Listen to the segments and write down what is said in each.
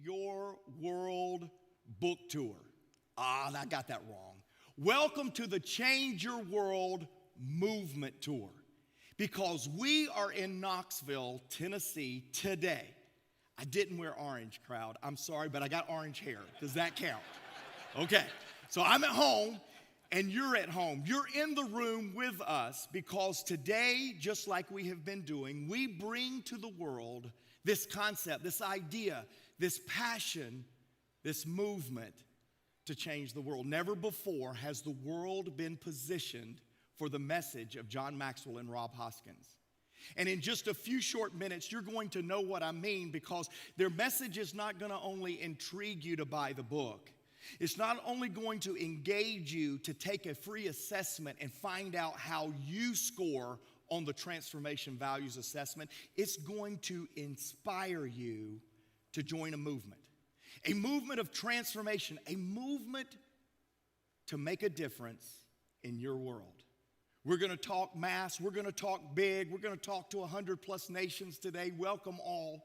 Your World book tour. I got that wrong. Welcome to the Change Your World movement tour, because we are in Knoxville, Tennessee today. I didn't wear orange, crowd. I'm sorry, but I got orange hair. Does that count? Okay, so I'm at home and you're at home. You're in the room with us because today, just like we have been doing, we bring to the world this concept, this idea, this passion, this movement to change the world. Never before has the world been positioned for the message of John Maxwell and Rob Hoskins. And in just a few short minutes, you're going to know what I mean, because their message is not going to only intrigue you to buy the book. It's not only going to engage you to take a free assessment and find out how you score on the transformation values assessment. It's going to inspire you to join a movement of transformation, a movement to make a difference in your world. We're going to talk mass. We're going to talk big. We're going to talk to 100+ nations today. Welcome all.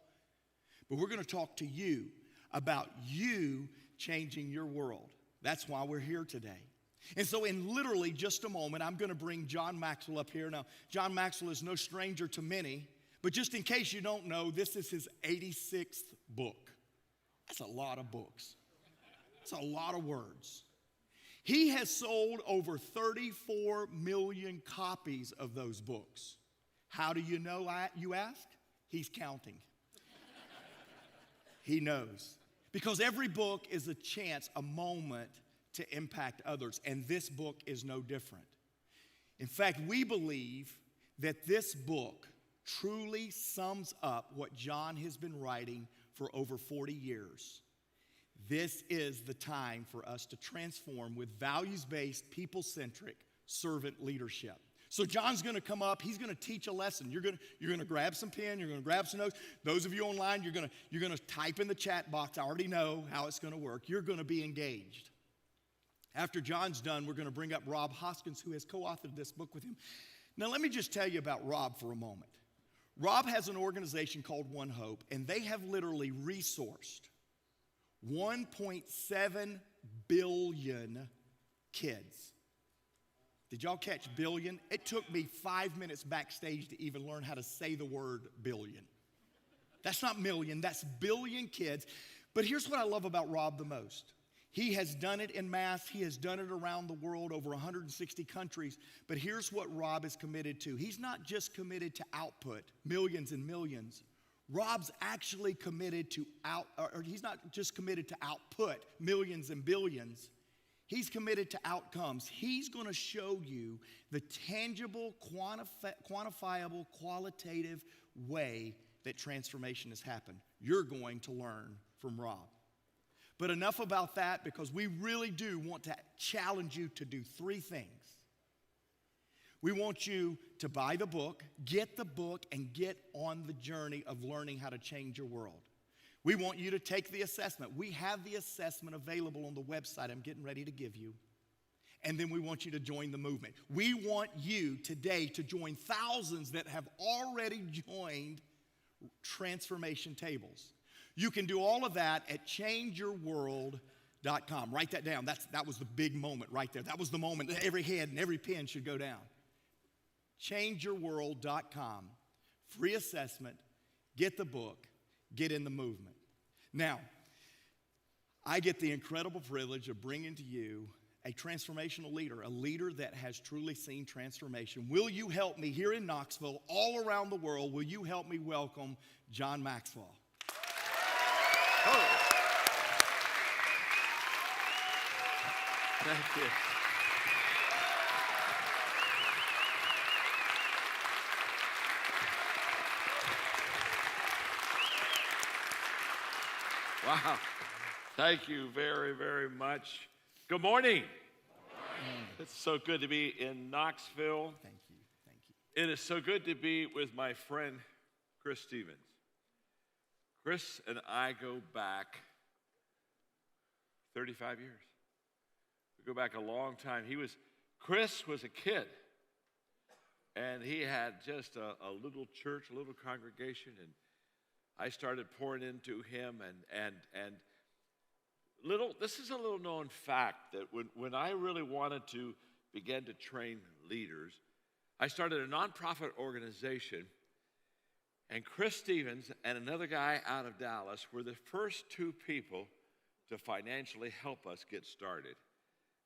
But we're going to talk to you about you changing your world. That's why we're here today. And so in literally just a moment, I'm going to bring John Maxwell up here. Now, John Maxwell is no stranger to many, but just in case you don't know, this is his 86th book. That's a lot of books. That's a lot of words. He has sold over 34 million copies of those books. How do you know, you ask? He's counting. He knows. Because every book is a chance, a moment to impact others. And this book is no different. In fact, we believe that this book truly sums up what John has been writing for over 40 years. This is the time for us to transform with values-based, people-centric servant leadership. So John's going to come up. He's going to teach a lesson. You're going to grab some pen. You're going to grab some notes. Those of you online, you're going to type in the chat box. I already know how it's going to work. You're going to be engaged. After John's done, we're going to bring up Rob Hoskins, who has co-authored this book with him. Now, let me just tell you about Rob for a moment. Rob has an organization called One Hope, and they have literally resourced 1.7 billion kids. Did y'all catch billion? It took me 5 minutes backstage to even learn how to say the word billion. That's not million, that's billion kids. But here's what I love about Rob the most. He has done it in mass. He has done it around the world, over 160 countries. But here's what Rob is committed to. He's not just committed to output, millions and millions. Rob's actually committed to he's not just committed to output, millions and billions. He's committed to outcomes. He's going to show you the tangible, quantifiable, qualitative way that transformation has happened. You're going to learn from Rob. But enough about that, because we really do want to challenge you to do 3 things. We want you to buy the book, get the book, and get on the journey of learning how to change your world. We want you to take the assessment. We have the assessment available on the website I'm getting ready to give you. And then we want you to join the movement. We want you today to join thousands that have already joined transformation tables. You can do all of that at changeyourworld.com. Write that down. That was the big moment right there. That was the moment that every head and every pen should go down. Changeyourworld.com. Free assessment. Get the book. Get in the movement. Now, I get the incredible privilege of bringing to you a transformational leader, a leader that has truly seen transformation. Will you help me here in Knoxville, all around the world, will you help me welcome John Maxwell? Oh. Thank you. Wow. Thank you very, very much. Good morning. Good morning. It's so good to be in Knoxville. Thank you. Thank you. It is so good to be with my friend, Chris Stevens. Chris and I go back 35 years. We go back a long time. Chris was a kid, and he had just a little church, a little congregation, and I started pouring into him, and this is a little known fact that when I really wanted to begin to train leaders, I started a nonprofit organization, and Chris Stevens and another guy out of Dallas were the first two people to financially help us get started.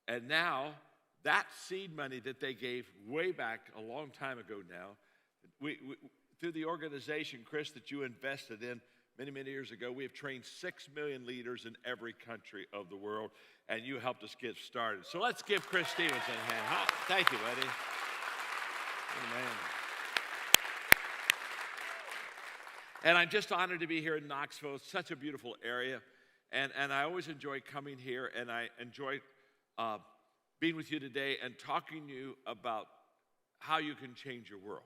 And now, that seed money that they gave way back a long time ago now, we through the organization, Chris, that you invested in many, many years ago, we have trained 6 million leaders in every country of the world, and you helped us get started. So let's give Chris Stevens a hand. Thank you, buddy. Amen. And I'm just honored to be here in Knoxville. It's such a beautiful area, and I always enjoy coming here, and I enjoy being with you today and talking to you about how you can change your world.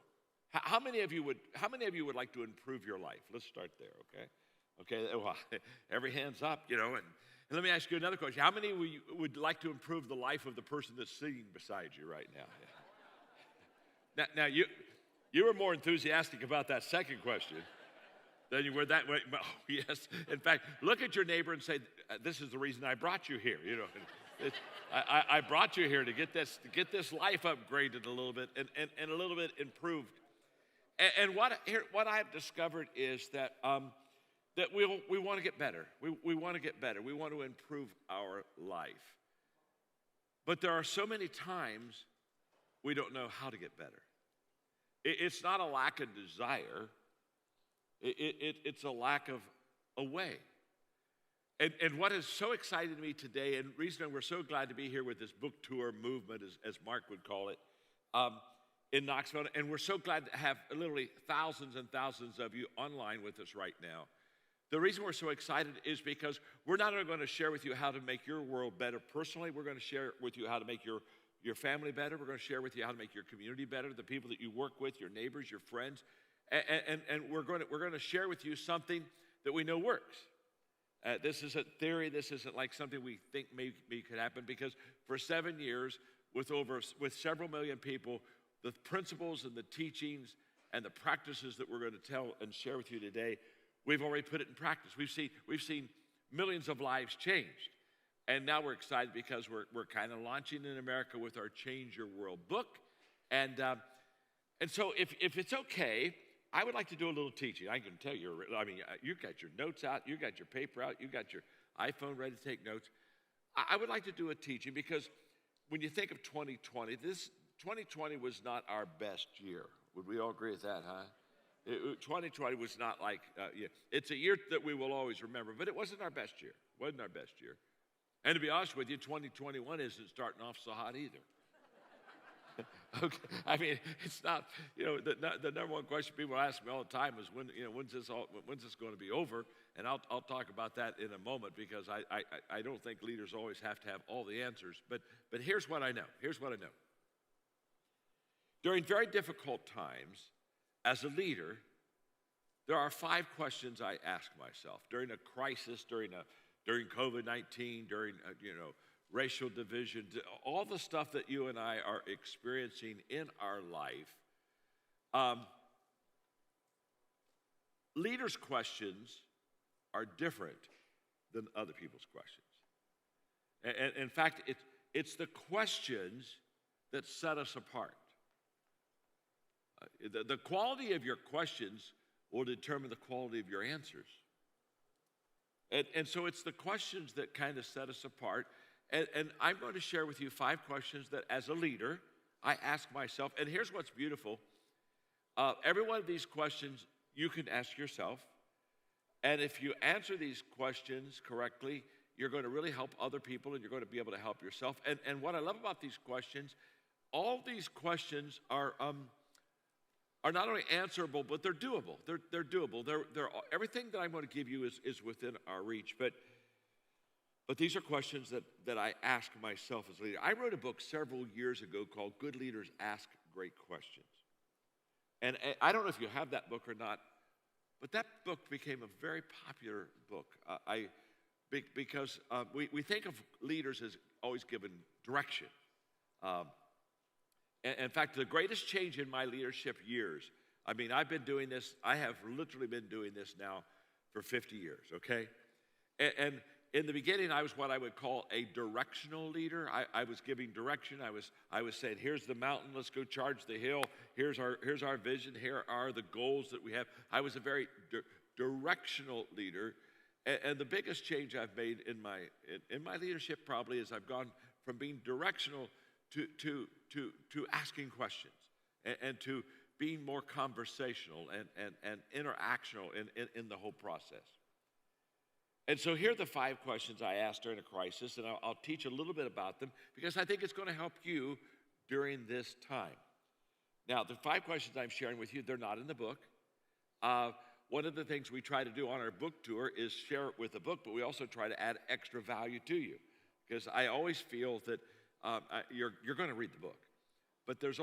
How many of you would like to improve your life? Let's start there, okay? Okay, well, every hand's up, and let me ask you another question. How many of you would like to improve the life of the person that's sitting beside you right now? Now you were more enthusiastic about that second question than you were that way. Oh, yes. In fact, look at your neighbor and say, "This is the reason I brought you here." I brought you here to get this life upgraded a little bit and a little bit improved. And what I've discovered is that we want to get better. We want to get better. We want to improve our life. But there are so many times we don't know how to get better. It's not a lack of desire. It's a lack of a way. And what is so exciting to me today, and the reason we're so glad to be here with this book tour movement, as Mark would call it, in Knoxville, and we're so glad to have literally thousands and thousands of you online with us right now. The reason we're so excited is because we're not only going to share with you how to make your world better personally, we're going to share with you how to make your family better. We're going to share with you how to make your community better, the people that you work with, your neighbors, your friends, and we're going to share with you something that we know works. This isn't theory. This isn't like something we think maybe could happen, because for 7 years, with several million people, the principles and the teachings and the practices that we're going to tell and share with you today, we've already put it in practice. We've seen millions of lives changed, and now we're excited because we're kind of launching in America with our Change Your World book, and so if it's okay, I would like to do a little teaching. I can tell you, you got your notes out, you got your paper out, you got your iPhone ready to take notes. I would like to do a teaching because when you think of 2020, 2020 was not our best year. Would we all agree with that, huh? 2020 was not like, it's a year that we will always remember, but it wasn't our best year. Wasn't our best year. And to be honest with you, 2021 isn't starting off so hot either. Okay, it's not, the number one question people ask me all the time is when's this going to be over? And I'll talk about that in a moment, because I don't think leaders always have to have all the answers. But here's what I know. During very difficult times, as a leader, there are 5 questions I ask myself during a crisis, during COVID-19, during racial division, all the stuff that you and I are experiencing in our life. Leaders' questions are different than other people's questions. And in fact, it's the questions that set us apart. The quality of your questions will determine the quality of your answers. And so it's the questions that kind of set us apart. And I'm going to share with you 5 questions that, as a leader, I ask myself. And here's what's beautiful. Every one of these questions you can ask yourself. And if you answer these questions correctly, you're going to really help other people, and you're going to be able to help yourself. And what I love about these questions, all these questions are not only answerable, but they're doable. They're doable. They're everything that I'm going to give you is within our reach. But these are questions that I ask myself as a leader. I wrote a book several years ago called Good Leaders Ask Great Questions. And I don't know if you have that book or not, but that book became a very popular book. Because we think of leaders as always given direction. In fact, the greatest change in my leadership years, I've been doing this, I have literally been doing this now for 50 years, okay? And in the beginning, I was what I would call a directional leader. I was giving direction. I was saying, here's the mountain, let's go charge the hill. Here's our vision. Here are the goals that we have. I was a very directional leader. And the biggest change I've made in my leadership probably is I've gone from being directional to asking questions and to being more conversational and interactional in the whole process. And so here are the 5 questions I asked during a crisis, and I'll teach a little bit about them because I think it's going to help you during this time. Now, the 5 questions I'm sharing with you, they're not in the book. One of the things we try to do on our book tour is share it with the book, but we also try to add extra value to you because I always feel that you're going to read the book. But it's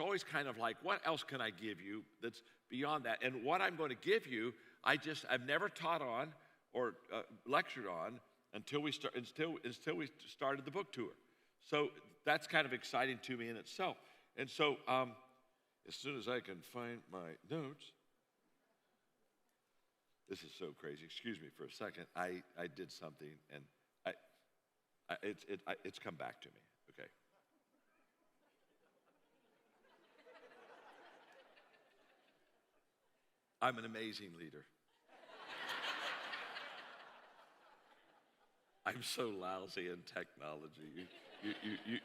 always kind of like, what else can I give you that's beyond that? And what I'm going to give you, I've never taught on or lectured on until we started the book tour. So that's kind of exciting to me in itself. And so as soon as I can find my notes, this is so crazy. Excuse me for a second. I did something and it's come back to me. Okay. I'm an amazing leader. I'm so lousy in technology.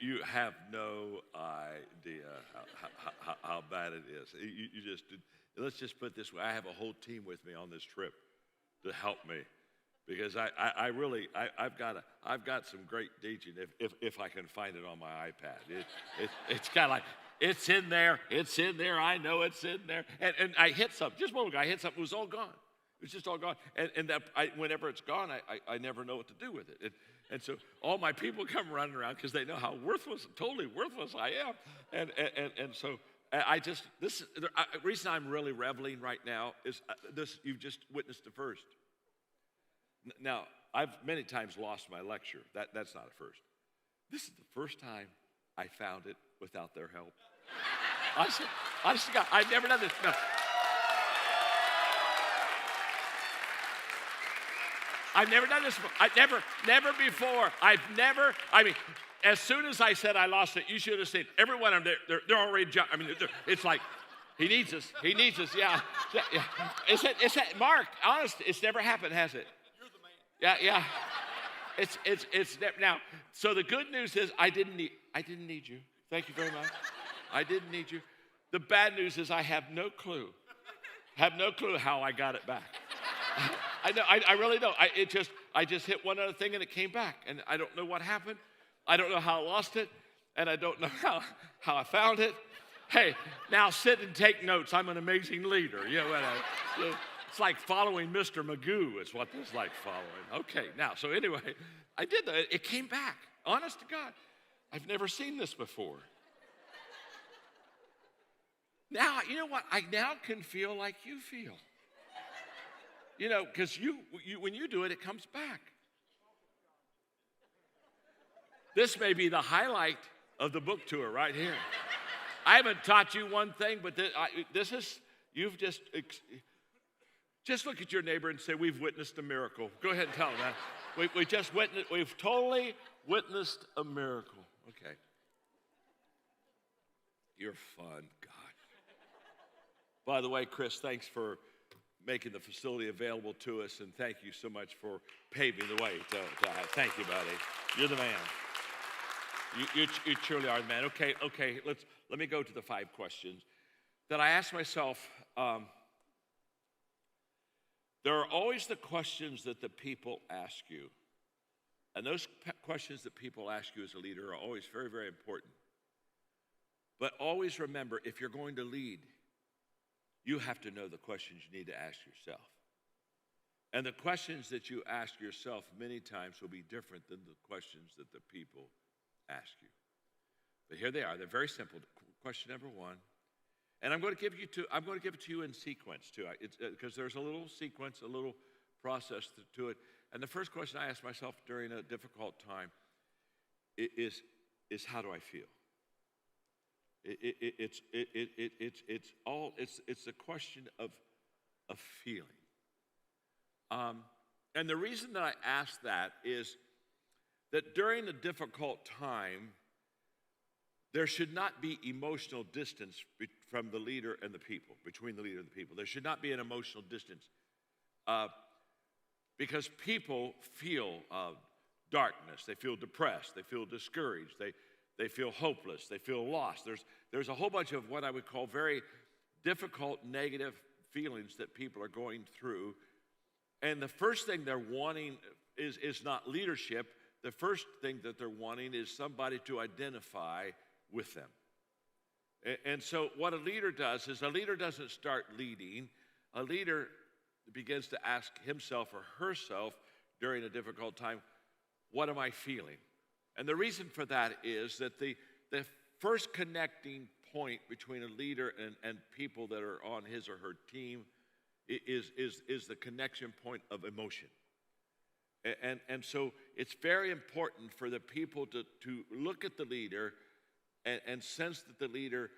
You have no idea how bad it is. Let's just put it this way. I have a whole team with me on this trip to help me because I've got some great teaching if I can find it on my iPad. It's kind of like, it's in there, I know it's in there. And I hit something, just a moment ago, I hit something, it was all gone. It's just all gone. And whenever it's gone, I never know what to do with it. And so all my people come running around because they know how totally worthless I am. And so the reason I'm really reveling right now is this, you've just witnessed the first. Now, I've many times lost my lecture. That's not a first. This is the first time I found it without their help. Honestly, God, I've never done this. No. I've never done this before. Never before. As soon as I said I lost it, you should have seen every one of them, they're already jumping. It's like, he needs us, yeah. It's Mark, honest, it's never happened, has it? You're the man. Yeah. It's now, so the good news is I didn't need you. Thank you very much. I didn't need you. The bad news is I have no clue how I got it back. I really don't. I just hit one other thing and it came back. And I don't know what happened. I don't know how I lost it. And I don't know how I found it. Hey, now sit and take notes. I'm an amazing leader. You know, it's like following Mr. Magoo is what it's like following. Okay, now, so anyway, I did that. It came back. Honest to God. I've never seen this before. Now, you know what? I now can feel like you feel. You know, because when you do it, it comes back. This may be the highlight of the book tour right here. I haven't taught you one thing, but you've just look at your neighbor and say, we've witnessed a miracle. Go ahead and tell them that. We've totally witnessed a miracle. Okay. You're fun, God. By the way, Chris, thanks for making the facility available to us, and thank you so much for paving the way. Thank you, buddy. You're the man. You truly are the man. Okay. Let me go to the 5 questions that I asked myself. There are always the questions that the people ask you, and those questions that people ask you as a leader are always very, very important. But always remember, if you're going to lead, you have to know the questions you need to ask yourself. And the questions that you ask yourself many times will be different than the questions that the people ask you. But here they are. They're very simple. Question number 1. And I'm going to give it to you in sequence too, because there's a little sequence, a little process to it. And the first question I ask myself during a difficult time is how do I feel? It's a question of feeling. And the reason that I ask that is that during a difficult time, there should not be emotional distance from the leader and the people, between the leader and the people. There should not be an emotional distance because people feel darkness. They feel depressed. They feel discouraged. They feel hopeless. They feel lost. There's a whole bunch of what I would call very difficult, negative feelings that people are going through. And the first thing they're wanting is not leadership. The first thing that they're wanting is somebody to identify with them. And so what a leader does is a leader doesn't start leading. A leader begins to ask himself or herself during a difficult time, what am I feeling? And the reason for that is that the first connecting point between a leader and people that are on his or her team is the connection point of emotion. And so it's very important for the people to look at the leader and sense that the leader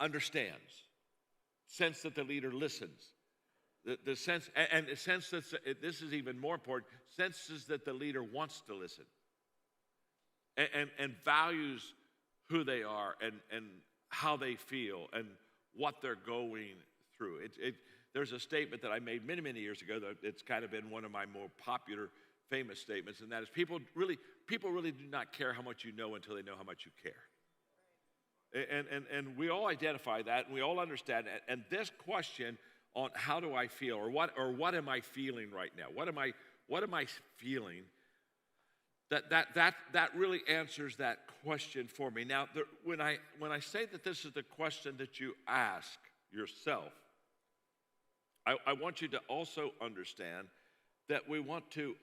understands, sense that the leader listens, the sense that this is even more important, senses that the leader wants to listen and values who they are and how they feel and what they're going through. There's a statement that I made many, many years ago that it's kind of been one of my more popular, famous statements, and that is people really do not care how much you know until they know how much you care. And we all identify that, and we all understand that. And this question on how do I feel, or what am I feeling right now? What am I feeling? That really answers that question for me. Now, when I say that this is the question that you ask yourself, I want you to also understand that we want to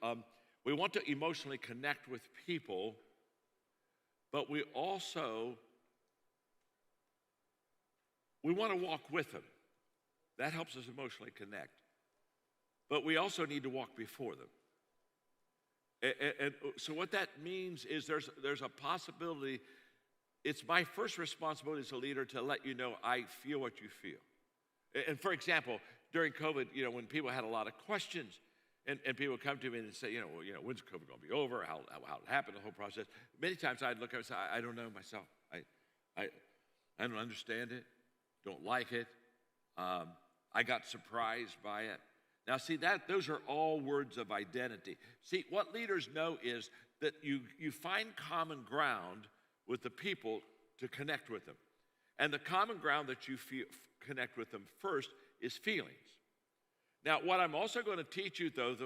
emotionally connect with people, but we want to walk with them. That helps us emotionally connect. But we also need to walk before them. And so what that means is there's a possibility. It's my first responsibility as a leader to let you know I feel what you feel. And for example, during COVID, when people had a lot of questions, and people would come to me and say, when's COVID going to be over? How it happened, the whole process. Many times I'd look at it and say, I don't know myself. I don't understand it, don't like it. I got surprised by it. Now, see, those are all words of identity. See, what leaders know is that you find common ground with the people to connect with them. And the common ground that you connect with them first is feelings. Now, what I'm also going to teach you, though,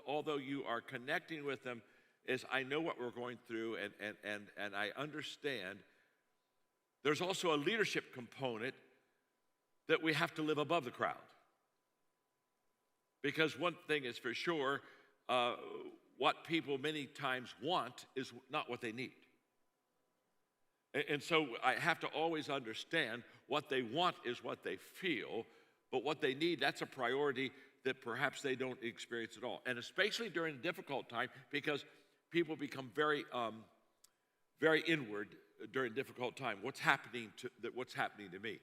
although you are connecting with them, is I know what we're going through, and I understand there's also a leadership component that we have to live above the crowd. Because one thing is for sure, what people many times want is not what they need. And so I have to always understand what they want is what they feel, but what they need, that's a priority that perhaps they don't experience at all. And especially during a difficult time, because people become very inward during a difficult time. What's happening to me?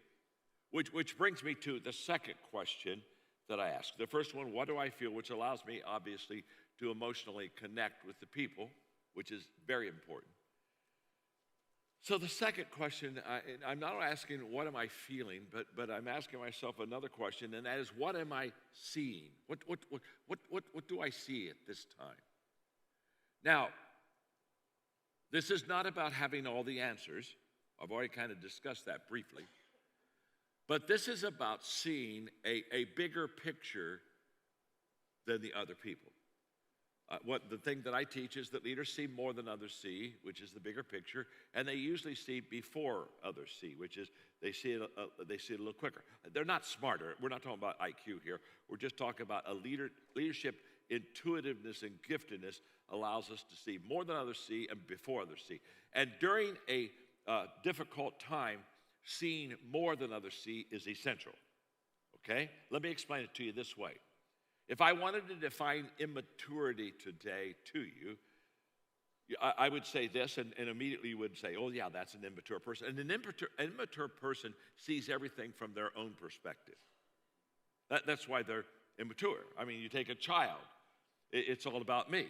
Which brings me to the second question that I ask. The first one, what do I feel? Which allows me, obviously, to emotionally connect with the people, which is very important. So the second question, I'm not asking what am I feeling, but I'm asking myself another question, and that is what am I seeing? What do I see at this time? Now, this is not about having all the answers. I've already kind of discussed that briefly. But this is about seeing a bigger picture than the other people. The thing that I teach is that leaders see more than others see, which is the bigger picture, and they usually see before others see, which is they see it a little quicker. They're not smarter. We're not talking about IQ here. We're just talking about leadership intuitiveness and giftedness allows us to see more than others see and before others see. And during a difficult time, seeing more than others see is essential. Okay? Let me explain it to you this way. If I wanted to define immaturity today to you, I would say this, and immediately you would say, oh yeah, that's an immature person. And an immature person sees everything from their own perspective. That's why they're immature. I mean, you take a child, it's all about me.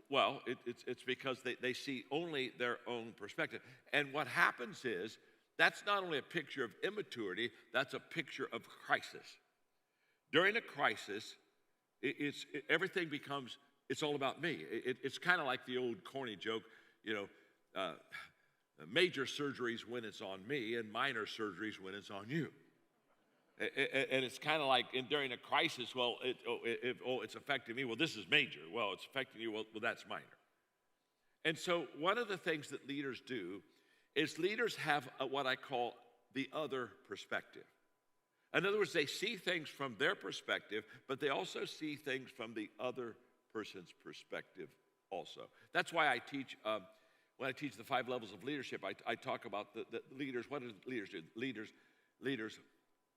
Well, it's because they see only their own perspective. And what happens is, that's not only a picture of immaturity, that's a picture of crisis. During a crisis, everything becomes, it's all about me. It's kind of like the old corny joke, major surgeries when it's on me, and minor surgeries when it's on you. And it's kind of like during a crisis, well, it's affecting me. Well, this is major. Well, it's affecting you. Well, that's minor. And so one of the things that leaders do is leaders have what I call the other perspective. In other words, they see things from their perspective, but they also see things from the other person's perspective also. That's why I teach, when I teach the 5 levels of leadership, I talk about the leaders. What do leaders do? Leaders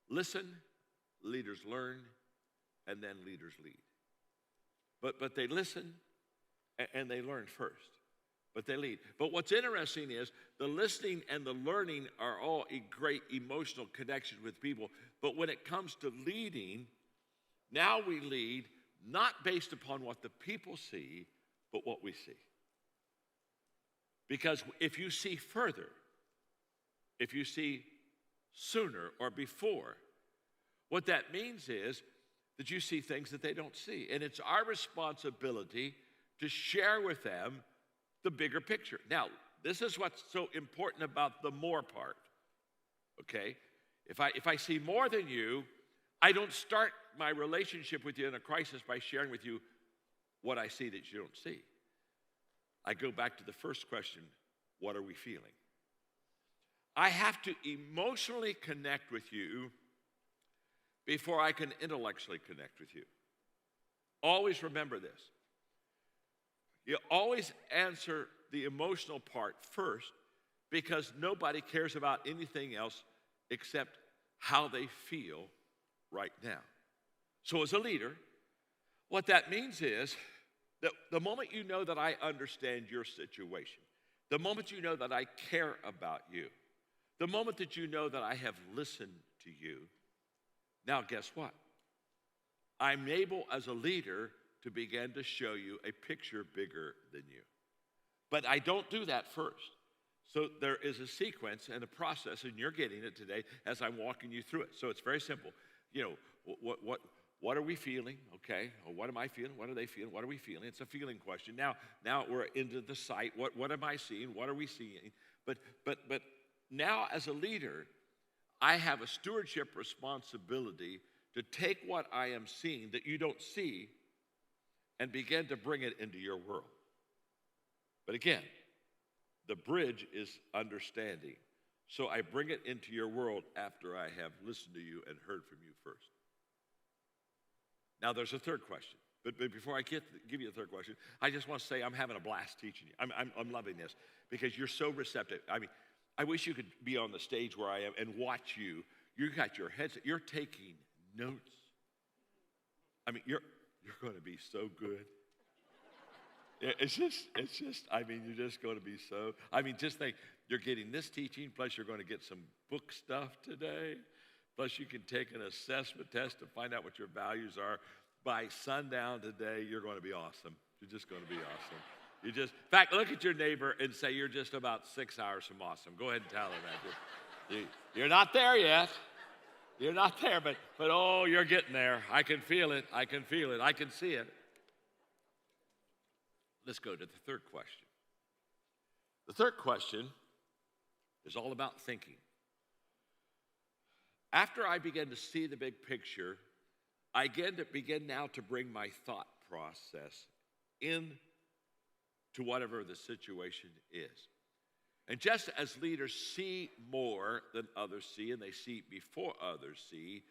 listen, leaders learn, and then leaders lead. But they listen and they learn first, but they lead. But what's interesting is the listening and the learning are all a great emotional connection with people. But when it comes to leading, now we lead not based upon what the people see, but what we see. Because if you see further, if you see sooner or before, what that means is that you see things that they don't see. And it's our responsibility to share with them the bigger picture. Now, this is what's so important about the more part, okay? If I see more than you, I don't start my relationship with you in a crisis by sharing with you what I see that you don't see. I go back to the first question, what are we feeling? I have to emotionally connect with you before I can intellectually connect with you. Always remember this. You always answer the emotional part first, because nobody cares about anything else except how they feel right now. So as a leader, what that means is that the moment you know that I understand your situation, the moment you know that I care about you, the moment that you know that I have listened to you, now guess what? I'm able as a leader to begin to show you a picture bigger than you. But I don't do that first. So there is a sequence and a process, and you're getting it today as I'm walking you through it. So it's very simple. What are we feeling? Okay. Or what am I feeling? What are they feeling? What are we feeling? It's a feeling question. Now we're into the sight. What am I seeing? What are we seeing? But now as a leader, I have a stewardship responsibility to take what I am seeing that you don't see and begin to bring it into your world. But again, the bridge is understanding. So I bring it into your world after I have listened to you and heard from you first. Now there's a third question. But before I give you the third question, I just want to say I'm having a blast teaching you. I'm loving this because you're so receptive. I mean, I wish you could be on the stage where I am and watch you. You got your headset. You're taking notes. I mean, you're going to be so good. It's just, I mean, you're just going to be so, I mean, just think, you're getting this teaching, plus you're going to get some book stuff today, plus you can take an assessment test to find out what your values are. By sundown today, you're going to be awesome. You're just going to be awesome. In fact, look at your neighbor and say, you're just about 6 hours from awesome. Go ahead and tell him that. You're not there yet. You're not there, but oh, you're getting there. I can feel it. I can feel it. I can see it. Let's go to the third question. The third question is all about thinking. After I begin to see the big picture, I begin now to bring my thought process in to whatever the situation is. And just as leaders see more than others see, and they see before others see,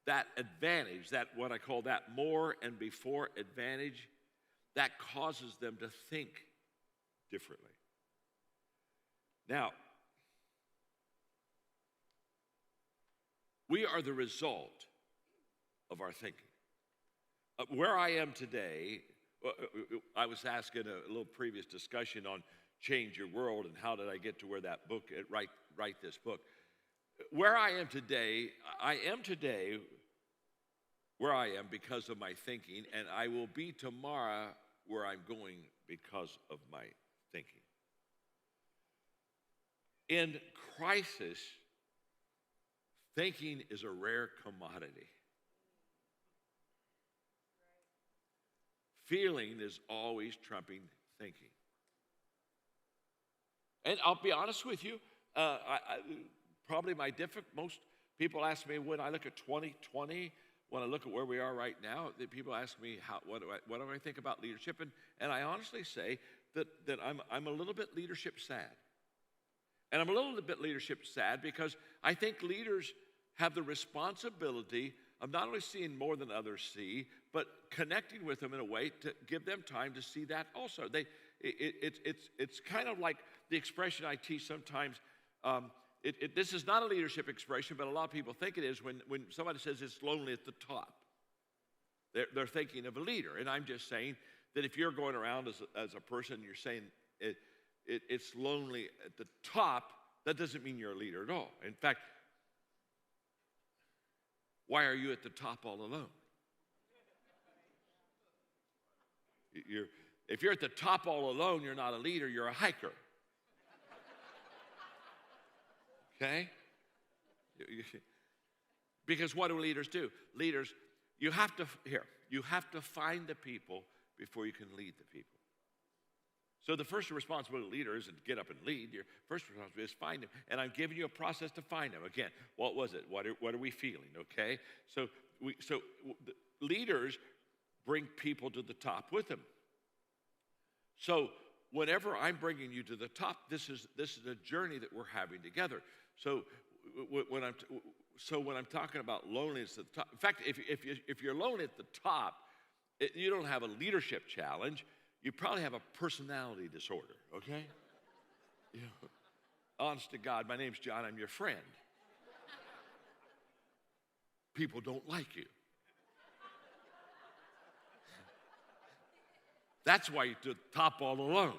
that advantage, that what I call that more and before advantage, that causes them to think differently. Now, we are the result of our thinking. Where I am today, I was asking a little previous discussion on Change Your World and how did I get to where that book, write this book. Where I am today where I am because of my thinking, and I will be tomorrow where I'm going because of my thinking. In crisis, thinking is a rare commodity. Feeling is always trumping thinking. And I'll be honest with you, probably most people ask me when I look at 2020, when I look at where we are right now, people ask me what do I think about leadership, and I honestly say that I'm a little bit leadership sad. And I'm a little bit leadership sad because I think leaders have the responsibility of not only seeing more than others see, but connecting with them in a way to give them time to see that also. It's kind of like the expression I teach sometimes. This is not a leadership expression, but a lot of people think it is when somebody says it's lonely at the top. They're thinking of a leader. And I'm just saying that if you're going around as a person, you're saying it's lonely at the top, that doesn't mean you're a leader at all. In fact, why are you at the top all alone? If you're at the top all alone, you're not a leader, you're a hiker. Okay? Because what do leaders do? Leaders, you have to find the people before you can lead the people. So the first responsibility of a leader isn't get up and lead. Your first responsibility is find them. And I'm giving you a process to find them. Again, what was it? What are we feeling? Okay? So the leaders bring people to the top with them. So whenever I'm bringing you to the top, this is a journey that we're having together. So when I'm talking about loneliness at the top, in fact, if you're lonely at the top, you don't have a leadership challenge. You probably have a personality disorder, okay? Honest to God, my name's John, I'm your friend. People don't like you. That's why you're at the top all alone.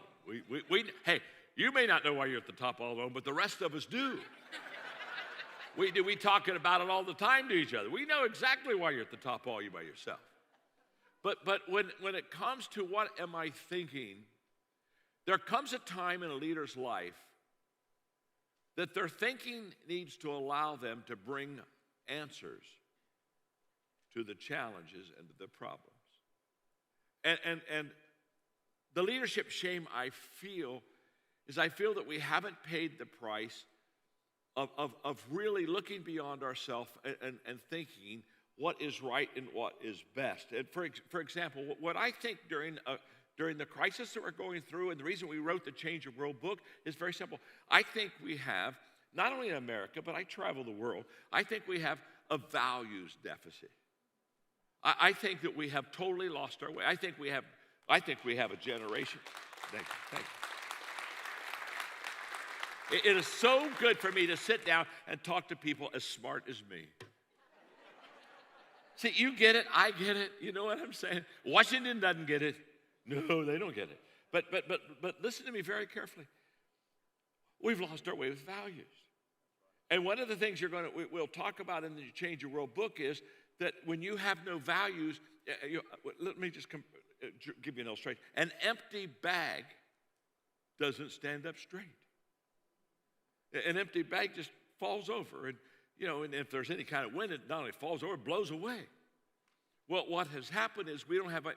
Hey, you may not know why you're at the top all alone, but the rest of us do. We talking about it all the time to each other. We know exactly why you're at the top all you by yourself. But when it comes to what am I thinking, there comes a time in a leader's life that their thinking needs to allow them to bring answers to the challenges and the problems. And the leadership shame I feel is I feel that we haven't paid the price of really looking beyond ourselves and thinking what is right and what is best. And for example, what I think during the crisis that we're going through, and the reason we wrote the Change Your World book is very simple. I think we have, not only in America, but I travel the world, I think we have a values deficit. I think that we have totally lost our way. I think we have a generation. Thank you. It is so good for me to sit down and talk to people as smart as me. See, you get it, I get it. You know what I'm saying? Washington doesn't get it. No, they don't get it. But listen to me very carefully. We've lost our way with values. And one of the things we'll talk about in the Change Your World book is that when you have no values, let me just give you an illustration. An empty bag doesn't stand up straight. An empty bag just falls over, and if there's any kind of wind, it not only falls over, it blows away. Well, what has happened is we don't have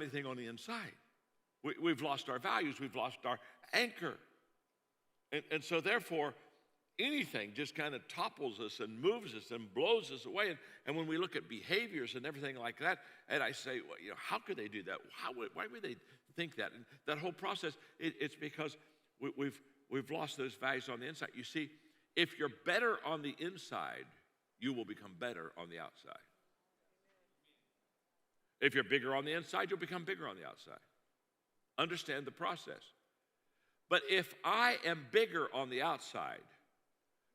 anything on the inside. We've lost our values. We've lost our anchor. And so therefore, anything just kind of topples us and moves us and blows us away. And when we look at behaviors and everything like that, and I say, well, how could they do that? Why would they think that? And that whole process, it's because we've lost those values on the inside. You see, if you're better on the inside, you will become better on the outside. If you're bigger on the inside, you'll become bigger on the outside. Understand the process. But if I am bigger on the outside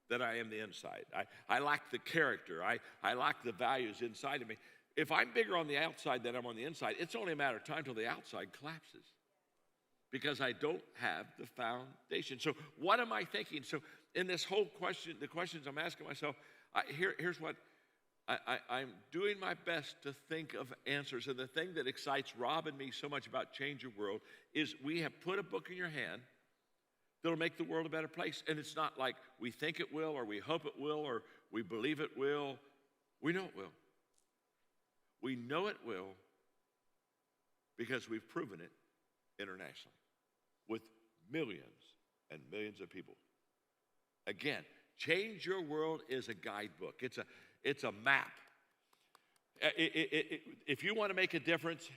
than I am the inside, I lack the character, I lack the values inside of me. If I'm bigger on the outside than I'm on the inside, it's only a matter of time till the outside collapses because I don't have the foundation. So what am I thinking? So in this whole question, the questions I'm asking myself, here's what I'm doing my best to think of answers. And the thing that excites Rob and me so much about Change Your World is we have put a book in your hand that'll make the world a better place. And it's not like we think it will, or we hope it will, or we believe it will. We know it will. We know it will because we've proven it internationally with millions and millions of people. Again, Change Your World is a guidebook. It's a map. If you want to make a difference,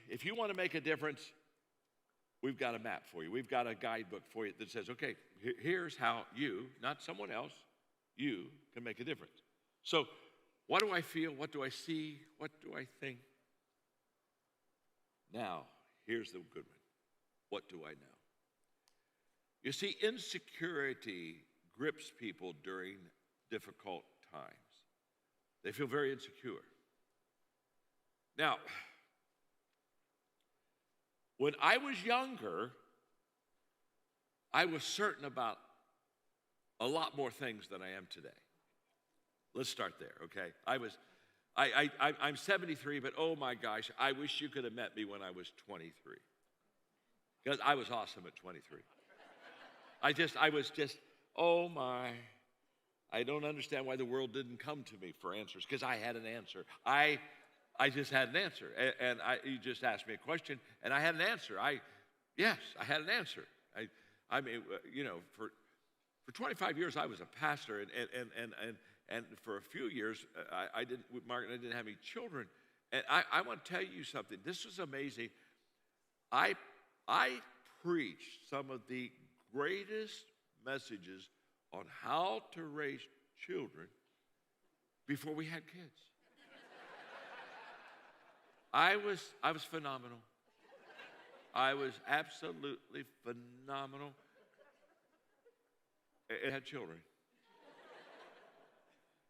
we've got a map for you. We've got a guidebook for you that says, okay, here's how you, not someone else, you can make a difference. So what do I feel? What do I see? What do I think? Now, here's the good one. What do I know? You see, insecurity grips people during difficult times. They feel very insecure. Now, when I was younger, I was certain about a lot more things than I am today. Let's start there, okay? I'm 73, but oh my gosh, I wish you could have met me when I was 23. Because I was awesome at 23. I was just, oh my, I don't understand why the world didn't come to me for answers, because I had an answer. I just had an answer. And you just asked me a question, and I had an answer. Yes, I had an answer. I mean, you know, for 25 years I was a pastor, and for a few years with Margaret, I didn't have any children. And I want to tell you something. This was amazing. I preached some of the greatest messages on how to raise children before we had kids. I was phenomenal. I was absolutely phenomenal. It had children.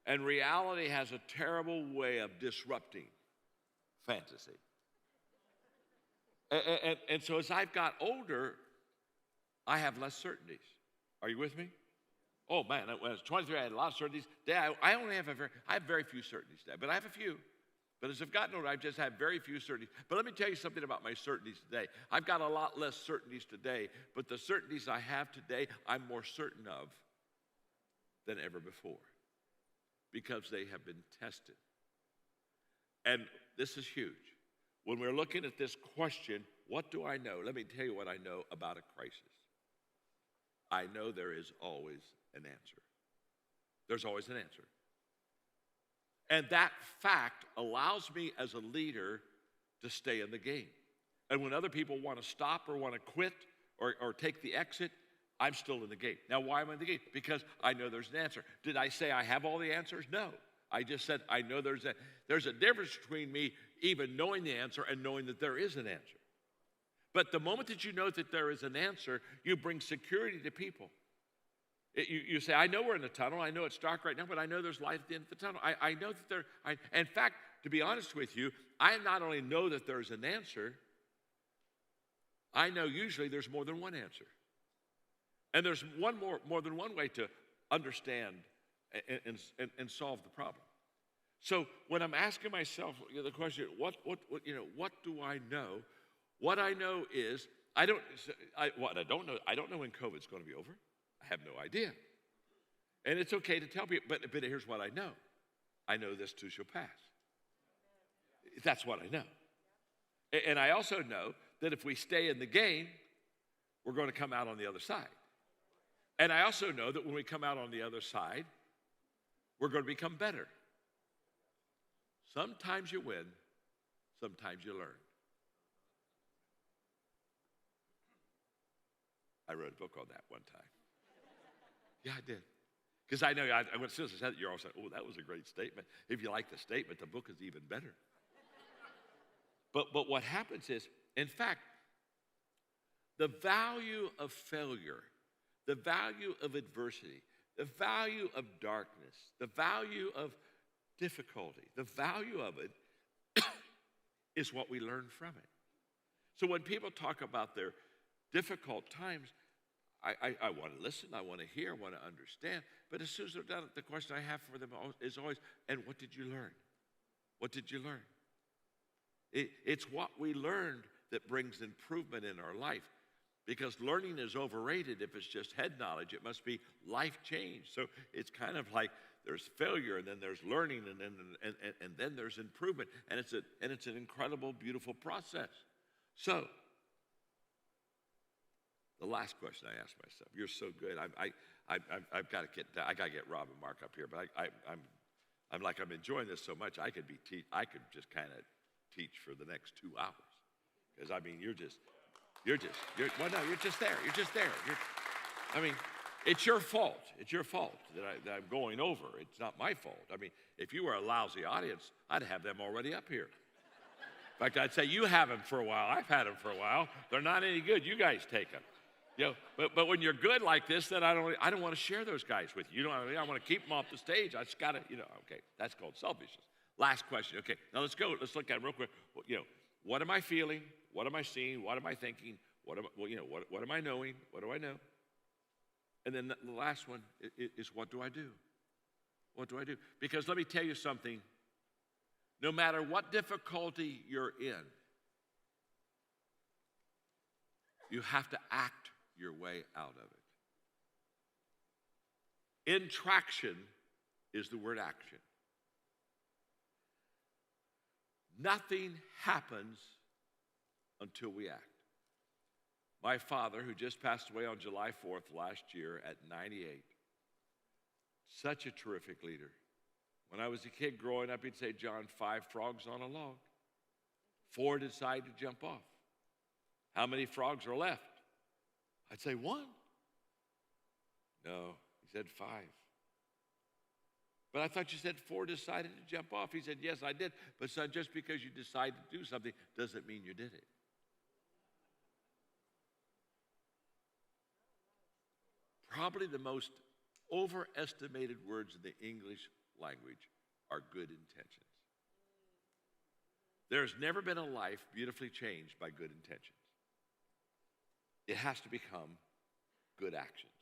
And reality has a terrible way of disrupting fantasy. And so as I've got older, I have less certainties. Are you with me? Oh man, when I was 23, I had a lot of certainties. Today, I have very few certainties today, but I have a few. But as I've gotten older, I've just had very few certainties. But let me tell you something about my certainties today. I've got a lot less certainties today, but the certainties I have today, I'm more certain of than ever before because they have been tested. And this is huge. When we're looking at this question, what do I know? Let me tell you what I know about a crisis. I know there is always an answer. There's always an answer. And that fact allows me as a leader to stay in the game. And when other people want to stop or want to quit or take the exit, I'm still in the game. Now, why am I in the game? Because I know there's an answer. Did I say I have all the answers? No. I just said I know there's a difference between me even knowing the answer and knowing that there is an answer. But the moment that you know that there is an answer, you bring security to people. You say, I know we're in a tunnel. I know it's dark right now, but I know there's light at the end of the tunnel. I know that in fact, to be honest with you, I not only know that there's an answer, I know usually there's more than one answer. And there's more than one way to understand and solve the problem. So when I'm asking myself the question, what do I know? What I know is, I don't know when COVID's going to be over. I have no idea. And it's okay to tell people, but here's what I know. I know this too shall pass. That's what I know. And I also know that if we stay in the game, we're going to come out on the other side. And I also know that when we come out on the other side, we're going to become better. Sometimes you win, sometimes you learn. I wrote a book on that one time. Yeah, I did. Because I know, as soon as I said it, you're all saying, oh, that was a great statement. If you like the statement, the book is even better. But what happens is, in fact, the value of failure, the value of adversity, the value of darkness, the value of difficulty, the value of it is what we learn from it. So when people talk about their difficult times, I want to listen, I want to hear, I want to understand. But as soon as they're done, the question I have for them is always, and what did you learn? What did you learn? It's what we learned that brings improvement in our life. Because learning is overrated if it's just head knowledge. It must be life change. So it's kind of like there's failure, and then there's learning, and then there's improvement. And it's an incredible, beautiful process. So the last question I asked myself, you're so good. I've got to get down. I got to get Rob and Mark up here, but I'm enjoying this so much. I could just kind of teach for the next 2 hours, because I mean you're just there. You're just there. It's your fault. It's your fault that I'm going over. It's not my fault. I mean, if you were a lousy audience, I'd have them already up here. In fact, I'd say you have them for a while. I've had them for a while. They're not any good. You guys take them. But when you're good like this, then I don't want to share those guys with you. You know what I mean? I want to keep them off the stage. I just got to, okay, that's called selfishness. Last question. Okay, now let's go. Let's look at it real quick. What am I feeling? What am I seeing? What am I thinking? What am I knowing? What do I know? And then the last one is what do I do? What do I do? Because let me tell you something. No matter what difficulty you're in, you have to act your way out of it. Intraction is the word action. Nothing happens until we act. My father, who just passed away on July 4th last year at 98, such a terrific leader. When I was a kid growing up, he'd say, John, 5 frogs on a log. 4 decide to jump off. How many frogs are left? I'd say 1. No, he said 5. But I thought you said 4 decided to jump off. He said, yes, I did. But son, just because you decide to do something doesn't mean you did it. Probably the most overestimated words in the English language are good intentions. There's never been a life beautifully changed by good intentions. It has to become good actions.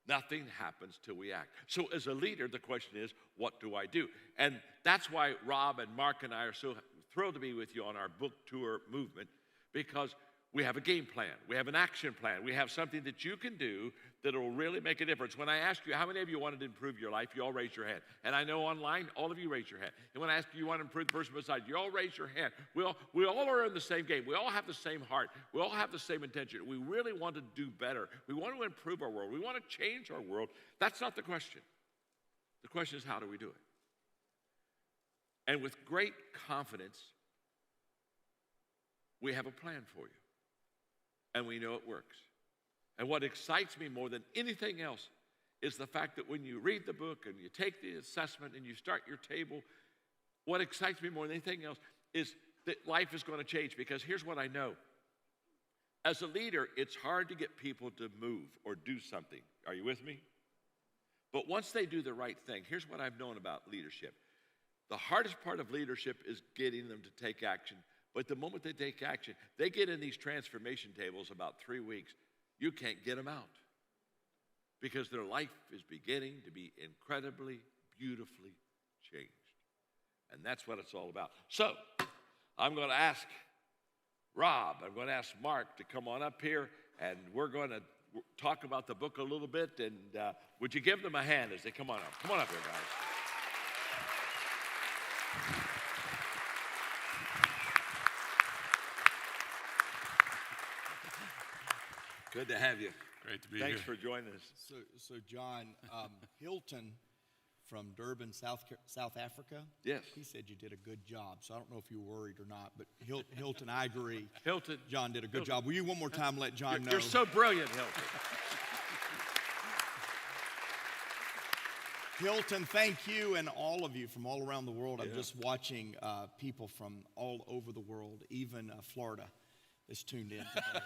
Nothing happens till we act. So as a leader, the question is, what do I do? And that's why Rob and Mark and I are so thrilled to be with you on our book tour movement, because we have a game plan. We have an action plan. We have something that you can do that will really make a difference. When I ask you, how many of you wanted to improve your life, you all raise your hand. And I know online, all of you raise your hand. And when I ask you, you want to improve the person beside you, all raise your hand. We all are in the same game. We all have the same heart. We all have the same intention. We really want to do better. We want to improve our world. We want to change our world. That's not the question. The question is, how do we do it? And with great confidence, we have a plan for you. And we know it works. And what excites me more than anything else is the fact that when you read the book and you take the assessment and you start your table, what excites me more than anything else is that life is going to change. Because here's what I know. As a leader, it's hard to get people to move or do something. Are you with me? But once they do the right thing, here's what I've known about leadership. The hardest part of leadership is getting them to take action. But the moment they take action, they get in these transformation tables about 3 weeks. You can't get them out because their life is beginning to be incredibly, beautifully changed. And that's what it's all about. So I'm going to ask Rob, I'm going to ask Mark to come on up here, and we're going to talk about the book a little bit. And would you give them a hand as they come on up? Come on up here, guys. Good to have you. Great to be here. Thanks for joining us. So John, Hilton from Durban, South Africa. Yes. He said you did a good job. So I don't know if you were worried or not, but Hilton, I agree. Hilton. John did a good job. Will you one more time let John know? You're so brilliant, Hilton. Hilton, thank you, and all of you from all around the world. I'm just watching people from all over the world, even Florida is tuned in today.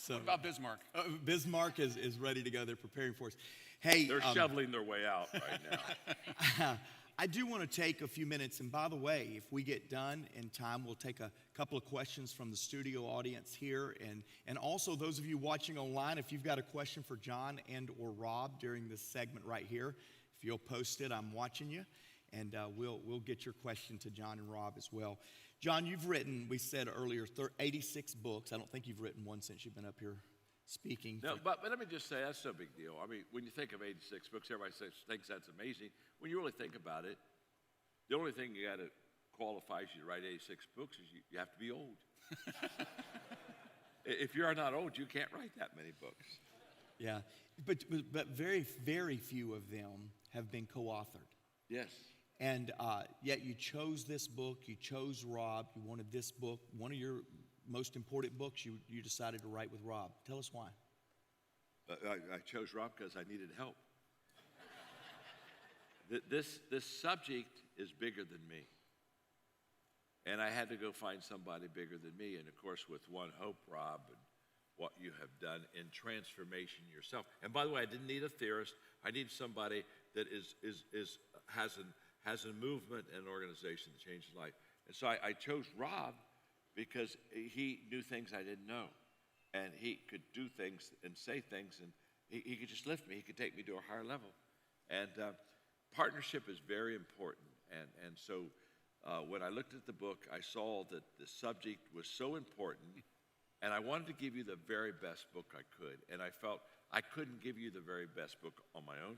What about Bismarck? Bismarck is ready to go. They're preparing for us. Hey, they're shoveling their way out right now. I do want to take a few minutes. And by the way, if we get done in time, we'll take a couple of questions from the studio audience here. And also those of you watching online, if you've got a question for John and or Rob during this segment right here, if you'll post it, I'm watching you. And we'll get your question to John and Rob as well. John, you've written, we said earlier, 86 books. I don't think you've written one since you've been up here speaking. No, but let me just say, that's no big deal. I mean, when you think of 86 books, everybody thinks that's amazing. When you really think about it, the only thing you got to qualifies you to write 86 books is you have to be old. If you're not old, you can't write that many books. Yeah, but very, very few of them have been co-authored. Yes. And yet you chose this book, you chose Rob, you wanted this book, one of your most important books you decided to write with Rob. Tell us why. I chose Rob because I needed help. This subject is bigger than me. And I had to go find somebody bigger than me. And of course, with One Hope, Rob, and what you have done in transformation yourself. And by the way, I didn't need a theorist. I need somebody that has a movement and organization that changes life. And so I chose Rob because he knew things I didn't know. And he could do things and say things, and he could just lift me. He could take me to a higher level. And partnership is very important. And so when I looked at the book, I saw that the subject was so important, and I wanted to give you the very best book I could. And I felt I couldn't give you the very best book on my own.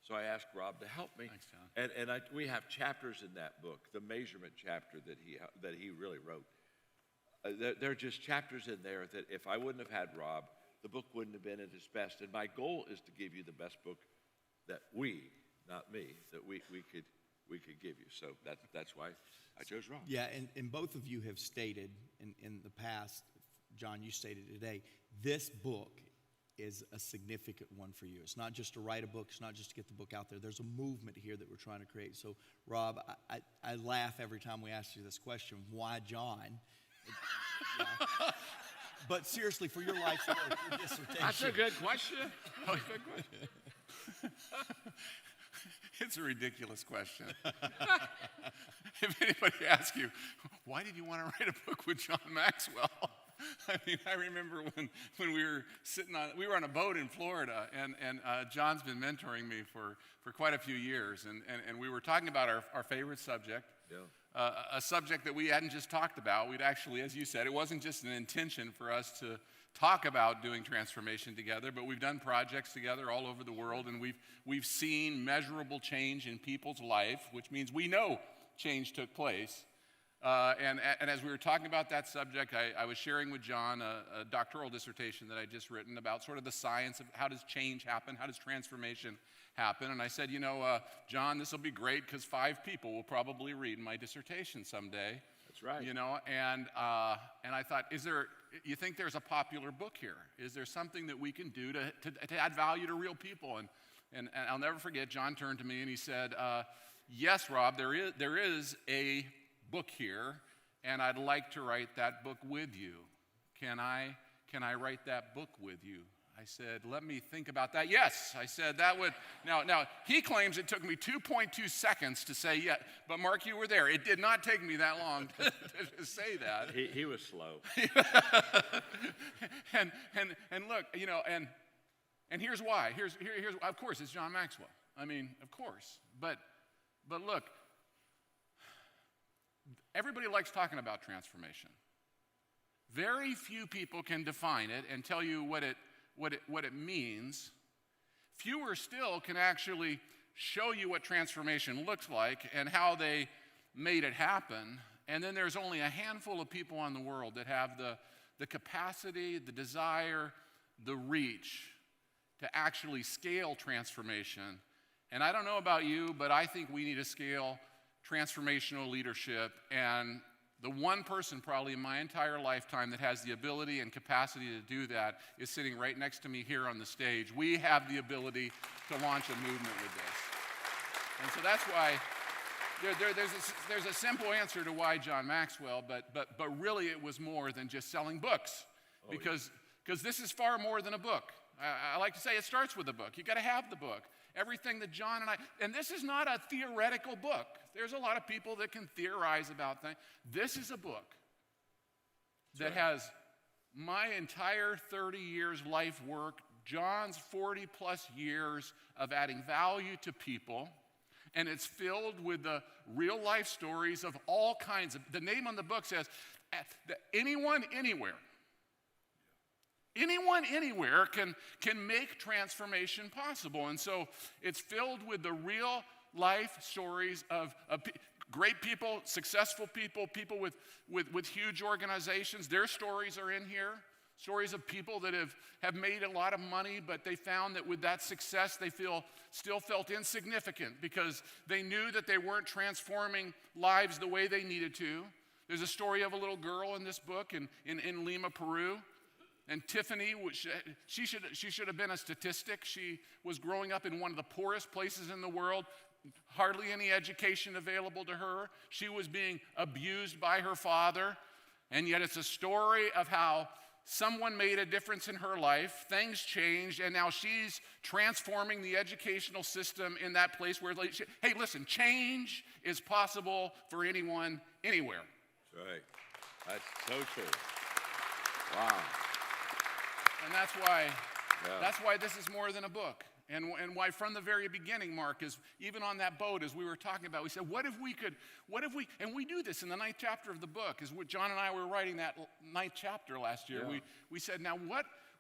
So I asked Rob to help me. Thanks, John. And we have chapters in that book, the measurement chapter that he really wrote. There are just chapters in there that if I wouldn't have had Rob, the book wouldn't have been at its best. And my goal is to give you the best book that not me, that we could give you. So that's why I chose Rob. Yeah, and both of you have stated in the past, John, you stated today, this book is a significant one for you. It's not just to write a book. It's not just to get the book out there. There's a movement here that we're trying to create. So, Rob, I laugh every time we ask you this question, why John? Yeah. But seriously, for your life's work, your dissertation. That's a good question. Oh, good question. It's a ridiculous question. If anybody asks you, why did you want to write a book with John Maxwell? I mean, I remember when we were we were on a boat in Florida, and John's been mentoring me for quite a few years, and we were talking about our favorite subject, a subject that we hadn't just talked about. We'd actually, as you said, it wasn't just an intention for us to talk about doing transformation together, but we've done projects together all over the world, and we've seen measurable change in people's life, which means we know change took place. And as we were talking about that subject, I was sharing with John a doctoral dissertation that I just written about sort of the science of how does change happen, how does transformation happen. And I said, John, this will be great because 5 people will probably read my dissertation someday. That's right. And I thought, you think there's a popular book here? Is there something that we can do to add value to real people? And I'll never forget, John turned to me and he said, yes, Rob, there is a book here, and I'd like to write that book with you. Can I write that book with you? I said, let me think about that. Yes, I said that would. Now he claims it took me 2.2 seconds to say yes, but Mark, you were there. It did not take me that long to say that. He was slow. and look, and here's why. Here's of course it's John Maxwell. I mean, of course, but look. Everybody likes talking about transformation. Very few people can define it and tell you what it means. Fewer still can actually show you what transformation looks like and how they made it happen. And then there's only a handful of people in the world that have the capacity, the desire, the reach to actually scale transformation. And I don't know about you, but I think we need to scale transformational leadership, and the one person probably in my entire lifetime that has the ability and capacity to do that is sitting right next to me here on the stage. We have the ability to launch a movement with this. And so that's why there's a simple answer to why John Maxwell, but really it was more than just selling books, because this is far more than a book. I like to say it starts with a book. You got to have the book. Everything that John and this is not a theoretical book. There's a lot of people that can theorize about things. This is a book that has my entire 30 years life work, John's 40 plus years of adding value to people, And it's filled with the real life stories of all kinds of, the name on the book says, anyone, anywhere can make transformation possible. And so it's filled with the real life stories of great people, successful people, people with huge organizations. Their stories are in here. Stories of people that have made a lot of money, but they found that with that success, they still felt insignificant because they knew that they weren't transforming lives the way they needed to. There's a story of a little girl in this book in Lima, Peru. And Tiffany, she should have been a statistic. She was growing up in one of the poorest places in the world, hardly any education available to her. She was being abused by her father. And yet it's a story of how someone made a difference in her life, things changed, and now she's transforming the educational system in that place where, hey, listen, change is possible for anyone, anywhere. That's right. That's so true. Wow. And that's why this is more than a book. And why from the very beginning, Mark, is even on that boat, as we were talking about, we said, and we do this in the 9th chapter of the book, as John and I were writing that 9th chapter last year. Yeah. We said, now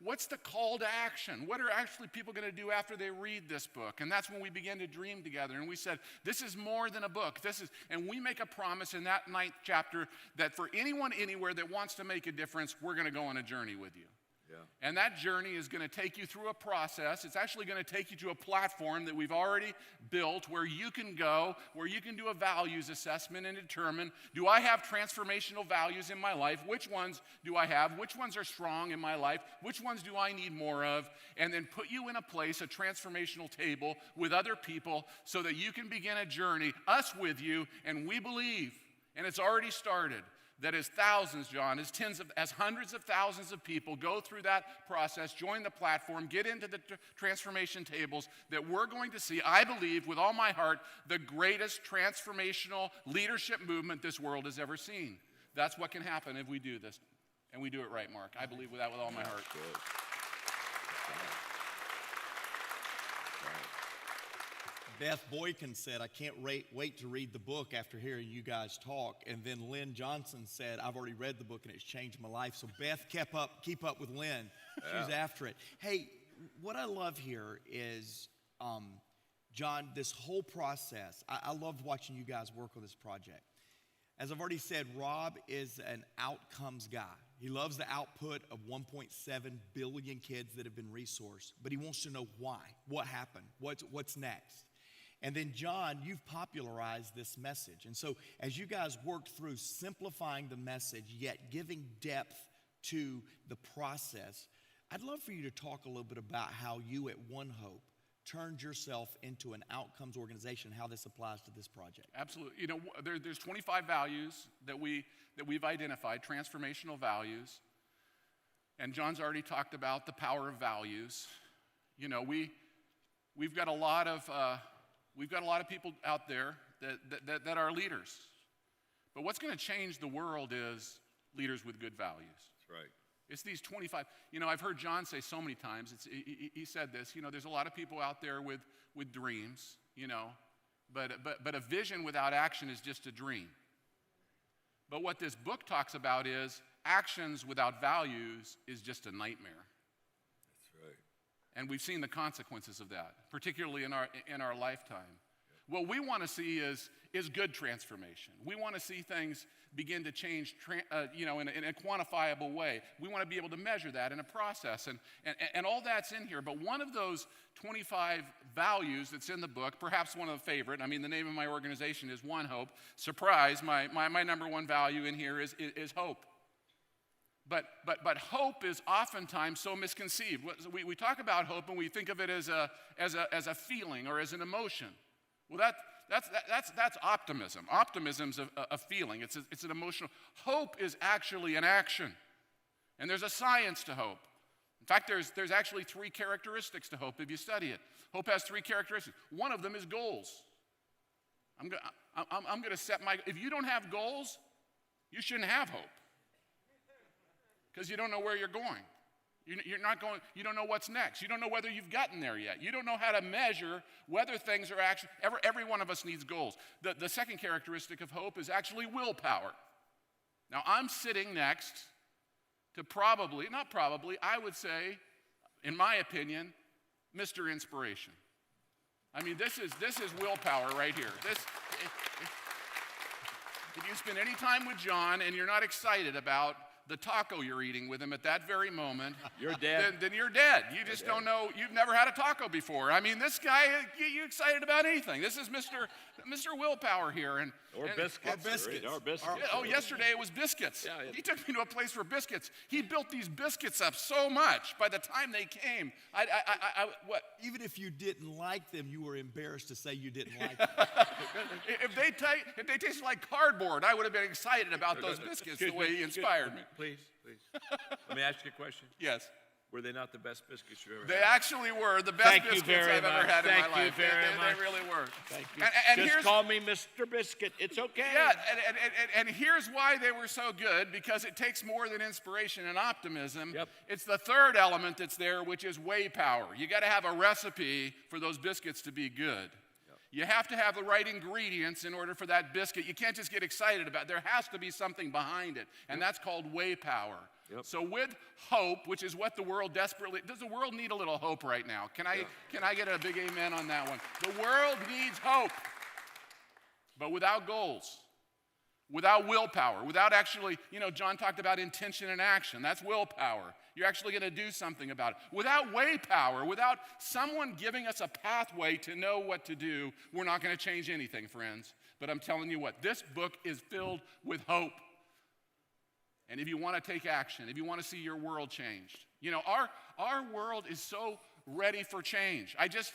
what's the call to action? What are actually people going to do after they read this book? And that's when we began to dream together. And we said, this is more than a book. And we make a promise in that 9th chapter that for anyone, anywhere that wants to make a difference, we're going to go on a journey with you. Yeah. And that journey is going to take you through a process. It's actually going to take you to a platform that we've already built where you can go, where you can do a values assessment and determine, do I have transformational values in my life? Which ones do I have? Which ones are strong in my life? Which ones do I need more of? And then put you in a place, a transformational table with other people so that you can begin a journey, us with you, and we believe, and it's already started, that as thousands, John, as hundreds of thousands of people go through that process, join the platform, get into the transformation tables, that we're going to see, I believe with all my heart, the greatest transformational leadership movement this world has ever seen. That's what can happen if we do this. And we do it right, Mark. I believe that with all my heart. Good. Beth Boykin said, I can't wait to read the book after hearing you guys talk. And then Lynn Johnson said, I've already read the book and it's changed my life. So Beth keep up with Lynn. She's after it. Hey, what I love here is, John, this whole process. I loved watching you guys work on this project. As I've already said, Rob is an outcomes guy. He loves the output of 1.7 billion kids that have been resourced, but he wants to know why, what happened, what's next. And then, John, you've popularized this message. And so as you guys worked through simplifying the message, yet giving depth to the process, I'd love for you to talk a little bit about how you at One Hope turned yourself into an outcomes organization, how this applies to this project. Absolutely. You know, there's 25 values that we've identified, transformational values. And John's already talked about the power of values. You know, we've got a lot of people out there that are leaders. But what's going to change the world is leaders with good values. That's right. It's these 25. You know, I've heard John say so many times, he said this, you know, there's a lot of people out there with dreams, you know, but a vision without action is just a dream. But what this book talks about is actions without values is just a nightmare. That's right. And we've seen the consequences of that, particularly in our lifetime. What we want to see is good transformation. We want to see things begin to change, in a quantifiable way. We want to be able to measure that in a process, and all that's in here. But one of those 25 values that's in the book, perhaps one of the favorite. I mean, the name of my organization is One Hope. Surprise! My number one value in here is hope. But hope is oftentimes so misconceived. We talk about hope and we think of it as a feeling or as an emotion. Well, that's optimism. Optimism's a feeling. It's an emotional. Hope is actually an action, and there's a science to hope. In fact, there's actually 3 characteristics to hope if you study it. Hope has 3 characteristics. One of them is goals. I'm going to set my. If you don't have goals, you shouldn't have hope, because you don't know where you're going. You don't know what's next. You don't know whether you've gotten there yet. You don't know how to measure whether things are actually, every one of us needs goals. The second characteristic of hope is actually willpower. Now, I'm sitting next to I would say, in my opinion, Mr. Inspiration. I mean, this is willpower right here. If you spend any time with John and you're not excited about the taco you're eating with him at that very moment, You're dead. Then you're dead. You just don't know. You've never had a taco before. I mean, this guy, you excited about anything. This is Mr. Willpower here. Or biscuits. Or biscuits. Yesterday it was biscuits. Yeah. He took me to a place for biscuits. He built these biscuits up so much. By the time they came, what? Even if you didn't like them, you were embarrassed to say you didn't like them. If they tasted like cardboard, I would have been excited about those biscuits the way he inspired me. Please. Let me ask you a question. Yes. Were they not the best biscuits you ever They had? actually were the best Thank you biscuits very I've ever much. had in my Thank you life. very much. They really were. Thank you. And Just here's, call me Mr. Biscuit. It's okay. yeah, and here's why they were so good, because it takes more than inspiration and optimism. Yep. It's the third element that's there, which is willpower. You got to have a recipe for those biscuits to be good. You have to have the right ingredients in order for that biscuit. You can't just get excited about it. There has to be something behind it, and that's called willpower. Yep. So with hope, which is what the world desperately, does the world need a little hope right now? Can I get a big amen on that one? The world needs hope, but without goals, without willpower, without actually, John talked about intention and action. That's willpower. You're actually going to do something about it. Without willpower, without someone giving us a pathway to know what to do, we're not going to change anything, friends. But I'm telling you what, this book is filled with hope. And if you want to take action, if you want to see your world changed, our world is so ready for change. I just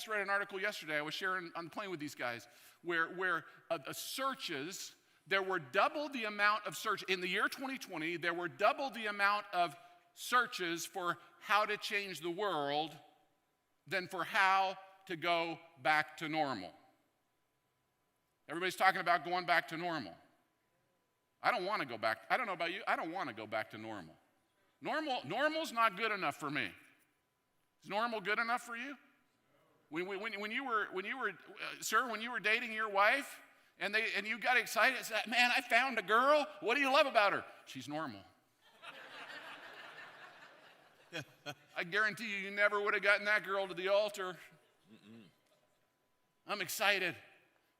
read an article yesterday. I was sharing on the plane with these guys where searches, there were double the amount of search in the year 2020. There were double the amount of searches for how to change the world than for how to go back to normal. Everybody's talking about going back to normal. I don't want to go back. I don't know about you. I don't want to go back to normal. Normal's not good enough for me. Is normal good enough for you? When you were dating your wife and you got excited and said, "Man, I found a girl. What do you love about her?" She's normal. I guarantee you never would have gotten that girl to the altar. I'm excited.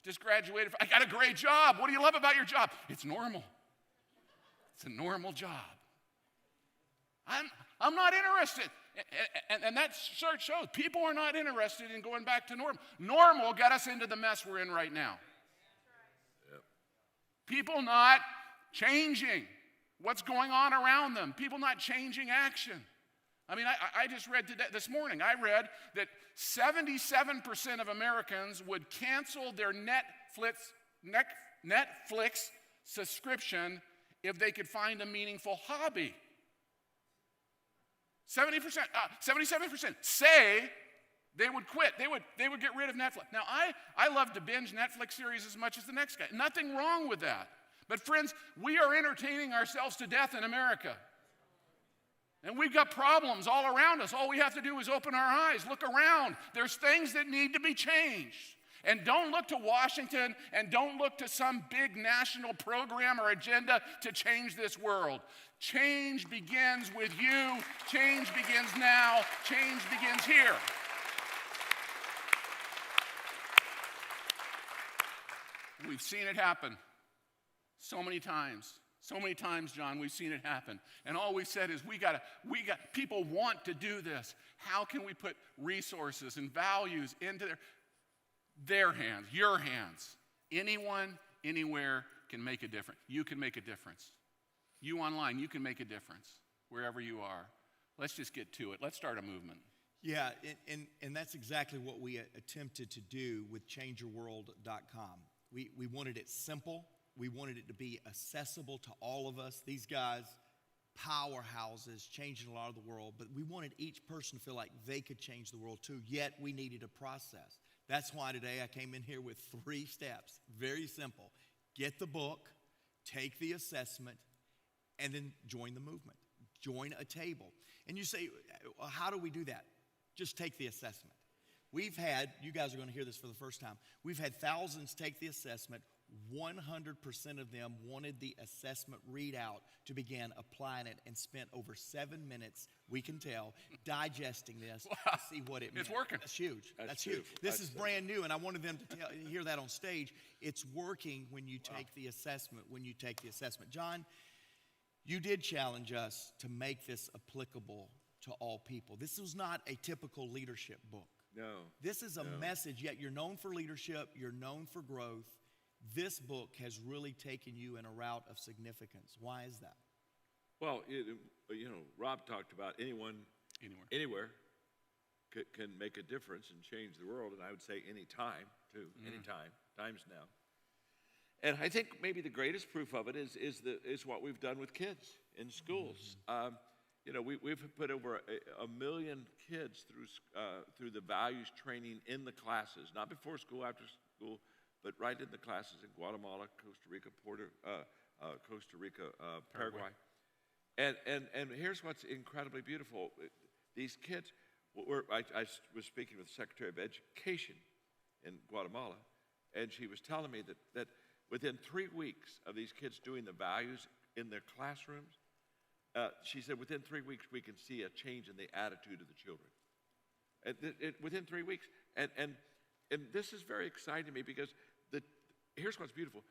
Just graduated. I got a great job. What do you love about your job? It's normal. It's a normal job. I'm not interested. And that search shows people are not interested in going back to normal. Normal got us into the mess we're in right now. Yep. People not changing what's going on around them. People not changing action. I mean, I just read this morning, I read that 77% of Americans would cancel their Netflix subscription if they could find a meaningful hobby. 77% say they would quit. They would get rid of Netflix. Now, I love to binge Netflix series as much as the next guy. Nothing wrong with that. But friends, we are entertaining ourselves to death in America. And we've got problems all around us. All we have to do is open our eyes, look around. There's things that need to be changed. And don't look to Washington and don't look to some big national program or agenda to change this world. Change begins with you. Change begins now. Change begins here. We've seen it happen so many times. So many times, John, we've seen it happen. And all we said is people want to do this. How can we put resources and values into their hands, your hands? Anyone, anywhere can make a difference. You can make a difference. You online, you can make a difference wherever you are. Let's just get to it. Let's start a movement. Yeah, and that's exactly what we attempted to do with changeyourworld.com. We wanted it simple. We wanted it to be accessible to all of us. These guys, powerhouses, changing a lot of the world, but we wanted each person to feel like they could change the world too, yet we needed a process. That's why today I came in here with 3 steps. Very simple. Get the book, take the assessment, and then join the movement. join a table. And you say, well, how do we do that? Just take the assessment. We've had, you guys are going to hear this for the first time, we've had thousands take the assessment. 100% of them wanted the assessment readout to begin applying it and spent over 7 minutes, we can tell, digesting this to see what it meant. It's working. That's huge. That's huge. beautiful. This is brand new, and I wanted them to hear that on stage. It's working when you take the assessment, John, you did challenge us to make this applicable to all people. This was not a typical leadership book. No. This is a message, yet you're known for leadership, you're known for growth. This book has really taken you in a route of significance. Why is that? Well, Rob talked about anyone, anywhere can make a difference and change the world, and I would say any time, too, anytime, times now. And I think maybe the greatest proof of it is what we've done with kids in schools. We've put over a million kids through the values training in the classes, not before school, after school, but right in the classes in Guatemala, Costa Rica, Paraguay. And here's what's incredibly beautiful. These kids, I was speaking with the Secretary of Education in Guatemala, and she was telling me that within 3 weeks of these kids doing the values in their classrooms, she said within 3 weeks we can see a change in the attitude of the children. Within 3 weeks. And this is very exciting to me because here's what's beautiful.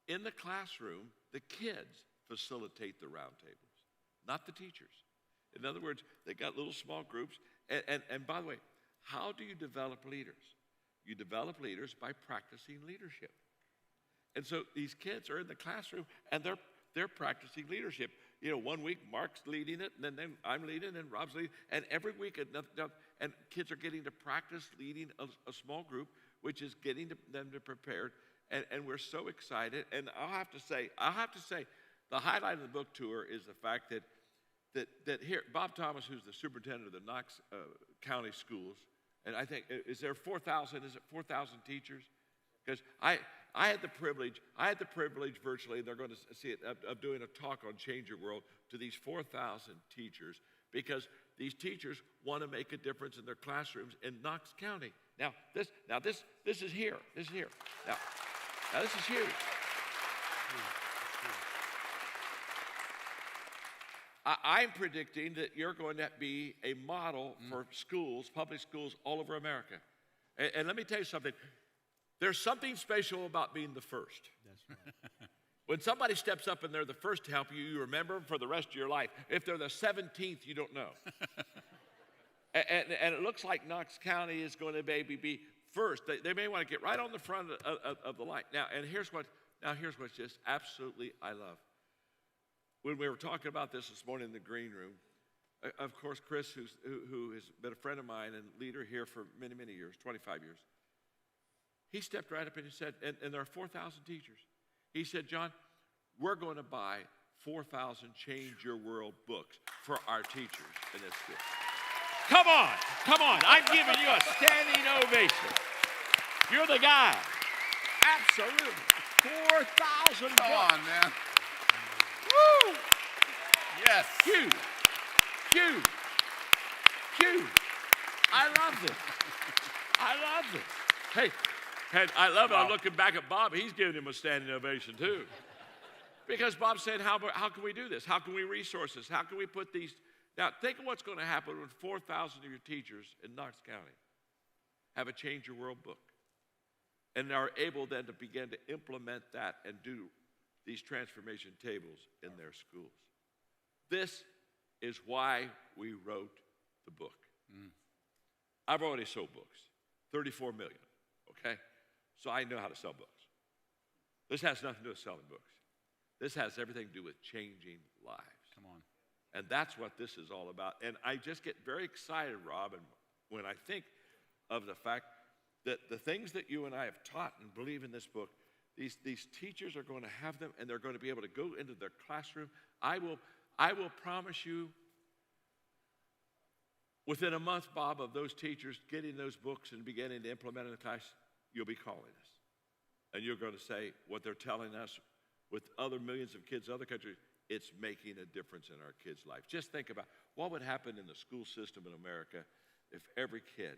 In the classroom, the kids facilitate the round tables, not the teachers. In other words, they got little small groups. And by the way, how do you develop leaders? You develop leaders by practicing leadership. And so these kids are in the classroom and they're practicing leadership. 1 week Mark's leading it, and then I'm leading, and Rob's leading, and every week and kids are getting to practice leading a small group, which is getting them to prepared. And we're so excited. And I'll have to say, the highlight of the book tour is the fact that here, Bob Thomas, who's the superintendent of the Knox County schools, and I think, is there 4,000 teachers? Because I had the privilege virtually, and they're going to see it, of doing a talk on Change Your World to these 4,000 teachers, because these teachers want to make a difference in their classrooms in Knox County. Now this is here. Now this is huge. I'm predicting that you're going to be a model for schools, public schools all over America. And let me tell you something. There's something special about being the first. That's right. When somebody steps up and they're the first to help you, you remember them for the rest of your life. If they're the 17th, you don't know. and it looks like Knox County is going to maybe be first. They may want to get right on the front of the line. Now, here's what's just absolutely I love. When we were talking about this morning in the green room, of course, Chris, who has been a friend of mine and leader here for many, many years, 25 years, he stepped right up and he said, and there are 4,000 teachers. He said, John, we're going to buy 4,000 Change Your World books for our teachers in this school. Come on. I'm giving you a standing ovation. You're the guy. Absolutely. 4,000 books. Come on, man. Woo! Yes. Huge. I love this. Hey, and I love it. I'm looking back at Bob. He's giving him a standing ovation, too. Because Bob said, how can we do this? How can we resource this? How can we put these? Now, think of what's going to happen when 4,000 of your teachers in Knox County have a Change Your World book and are able then to begin to implement that and do these transformation tables in their schools. This is why we wrote the book. I've already sold books, 34 million, okay? So I know how to sell books. This has nothing to do with selling books. This has everything to do with changing lives. Come on. And that's what this is all about. And I just get very excited, Rob, and when I think of the fact that the things that you and I have taught and believe in this book, these teachers are going to have them, and they're going to be able to go into their classroom. I will promise you, within a month, Bob, of those teachers getting those books and beginning to implement in the class, you'll be calling us. And you're going to say what they're telling us with other millions of kids in other countries. it's making a difference in our kids' life. Just think about what would happen in the school system in America if every kid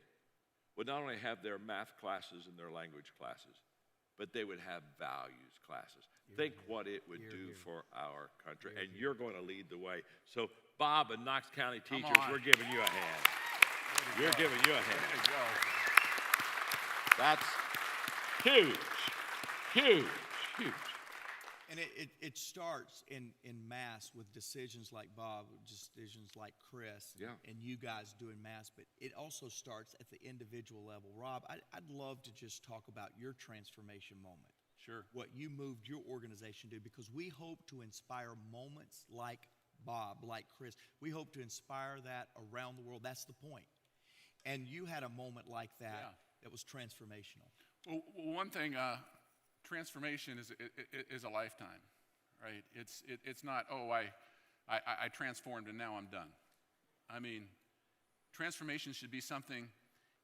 would not only have their math classes and their language classes, but they would have values classes. Think what it would do for our country. And you're going to lead the way. So Bob and Knox County teachers, we're giving you a hand. You're giving you a hand. There you go. That's huge, huge, huge. And it starts in mass with decisions like Bob, decisions like Chris, and you guys doing mass, but it also starts at the individual level. Rob, I'd love to just talk about your transformation moment. Sure. What you moved your organization to, because we hope to inspire moments like Bob, like Chris. We hope to inspire that around the world. That's the point. And you had a moment like that that was transformational. Well, one thing, transformation is a lifetime, right? It's not, I transformed and now I'm done. I mean, transformation should be something,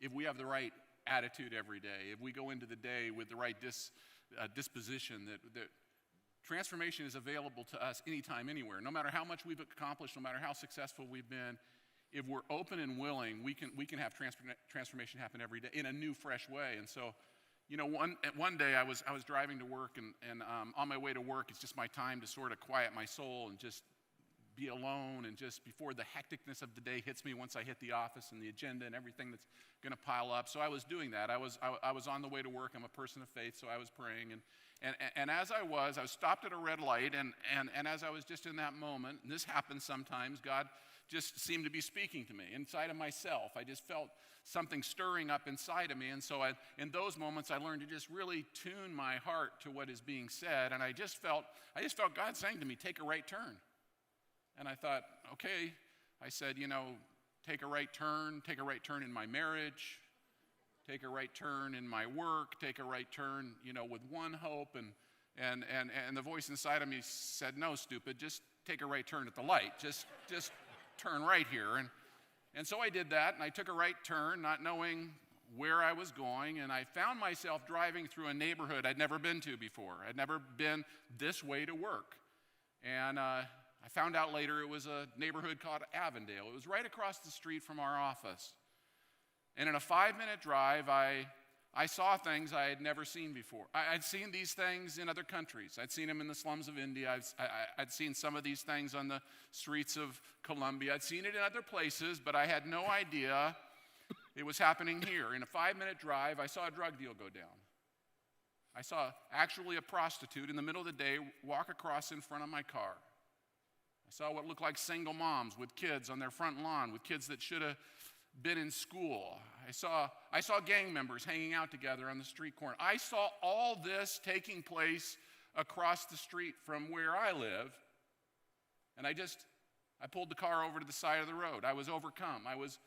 if we have the right attitude every day, if we go into the day with the right disposition, that transformation is available to us anytime, anywhere. No matter how much we've accomplished, no matter how successful we've been, if we're open and willing, we can have transformation happen every day in a new, fresh way. And so, one day I was driving to work, and on my way to work, it's just my time to sort of quiet my soul and just be alone, and just before the hecticness of the day hits me, once I hit the office and the agenda and everything that's going to pile up. So I was doing that. I was on the way to work. I'm a person of faith, so I was praying, and as I was stopped at a red light, and as I was just in that moment, and this happens sometimes, God just seemed to be speaking to me inside of myself. I just felt something stirring up inside of me, and so in those moments I learned to just really tune my heart to what is being said, and I just felt God saying to me, take a right turn. And I thought, okay. I said, take a right turn in my marriage, take a right turn in my work, take a right turn, with one hope, and the voice inside of me said, no, stupid, just take a right turn at the light, just turn right here. And so I did that, and I took a right turn, not knowing where I was going, and I found myself driving through a neighborhood I'd never been to before. I'd never been this way to work. And I found out later it was a neighborhood called Avondale. It was right across the street from our office. And in a 5-minute drive, I saw things I had never seen before. I'd seen these things in other countries. I'd seen them in the slums of India. I'd seen some of these things on the streets of Colombia. I'd seen it in other places, but I had no idea it was happening here. In a 5-minute drive, I saw a drug deal go down. I saw actually a prostitute in the middle of the day walk across in front of my car. I saw what looked like single moms with kids on their front lawn, with kids that should have been in school. I saw gang members hanging out together on the street corner. I saw all this taking place across the street from where I live, and I pulled the car over to the side of the road. I was overcome. I was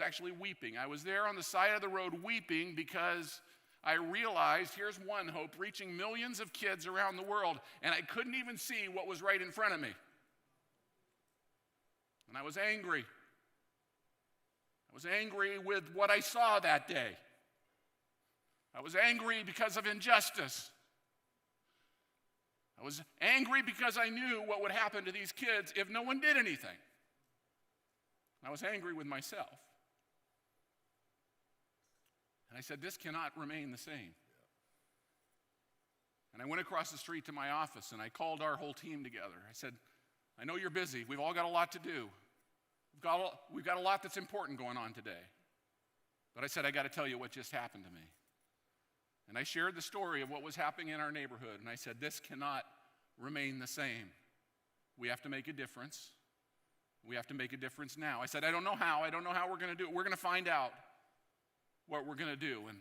actually weeping. I was there on the side of the road weeping because I realized here's one hope reaching millions of kids around the world, and I couldn't even see what was right in front of me. And I was angry. I was angry with what I saw that day. I was angry because of injustice. I was angry because I knew what would happen to these kids if no one did anything. I was angry with myself. And I said, this cannot remain the same. And I went across the street to my office and I called our whole team together. I said, I know you're busy. We've all got a lot to do. We've got a lot that's important going on today. But I said, I got to tell you what just happened to me. And I shared the story of what was happening in our neighborhood. And I said, this cannot remain the same. We have to make a difference. We have to make a difference now. I said, I don't know how. I don't know how we're going to do it. We're going to find out what we're going to do. And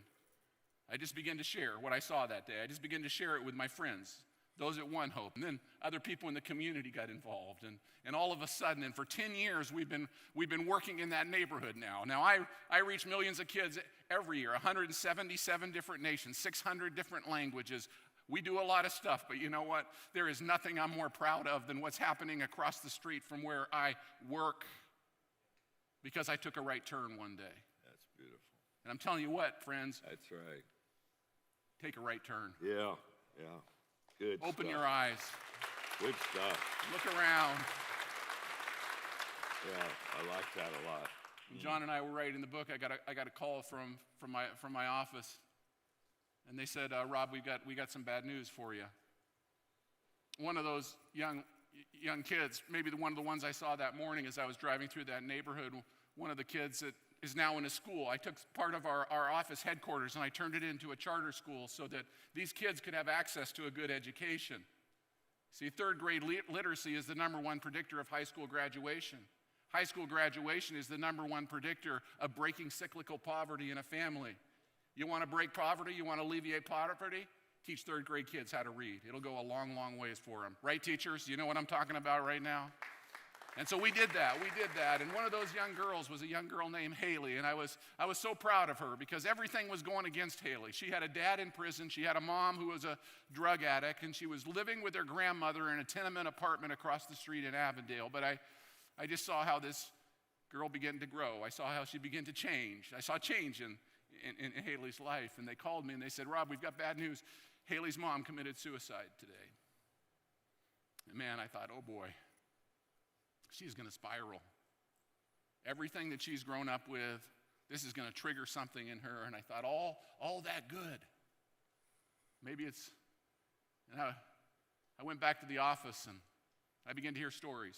I just began to share what I saw that day. I just began to share it with my friends, those at One Hope. And then other people in the community got involved. And all of a sudden, and for 10 years, we've been working in that neighborhood now. Now, I reach millions of kids every year, 177 different nations, 600 different languages. We do a lot of stuff, but you know what? There is nothing I'm more proud of than what's happening across the street from where I work, because I took a right turn one day. That's beautiful. And I'm telling you what, friends. That's right. Take a right turn. Yeah. Good Open stuff. your eyes. Good stuff. Look around. Yeah, I like that a lot. When John and I were writing the book, I got a call from my office, and they said, Rob, we got some bad news for you. One of those young kids, maybe one of the ones I saw that morning as I was driving through that neighborhood, one of the kids that is now in a school. I took part of our office headquarters and I turned it into a charter school so that these kids could have access to a good education. See, third grade literacy is the #1 predictor of high school graduation. High school graduation is the #1 predictor of breaking cyclical poverty in a family. You want to break poverty? You want to alleviate poverty? Teach third grade kids how to read. It'll go a long, long ways for them. Right, teachers? You know what I'm talking about right now? And so we did that. And one of those young girls was a young girl named Haley. And I was so proud of her because everything was going against Haley. She had a dad in prison. She had a mom who was a drug addict. And she was living with her grandmother in a tenement apartment across the street in Avondale. But I just saw how this girl began to grow. I saw how she began to change. I saw change in Haley's life. And they called me and they said, Rob, we've got bad news. Haley's mom committed suicide today. And man, I thought, oh boy, she's going to spiral. Everything that she's grown up with, this is going to trigger something in her. And I thought, all that good. Maybe it's, and I went back to the office and I began to hear stories.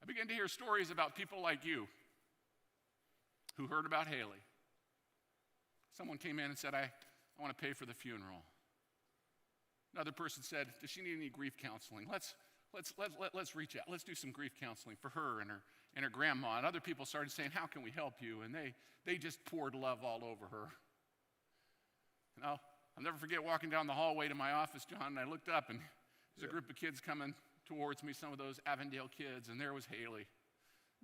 I began to hear stories about people like you who heard about Haley. Someone came in and said, I want to pay for the funeral. Another person said, does she need any grief counseling? Let's reach out. Let's do some grief counseling for her and her grandma. And other people started saying, how can we help you? And they just poured love all over her. And I'll never forget walking down the hallway to my office, John, and I looked up and there's a group of kids coming towards me, some of those Avondale kids, and there was Haley.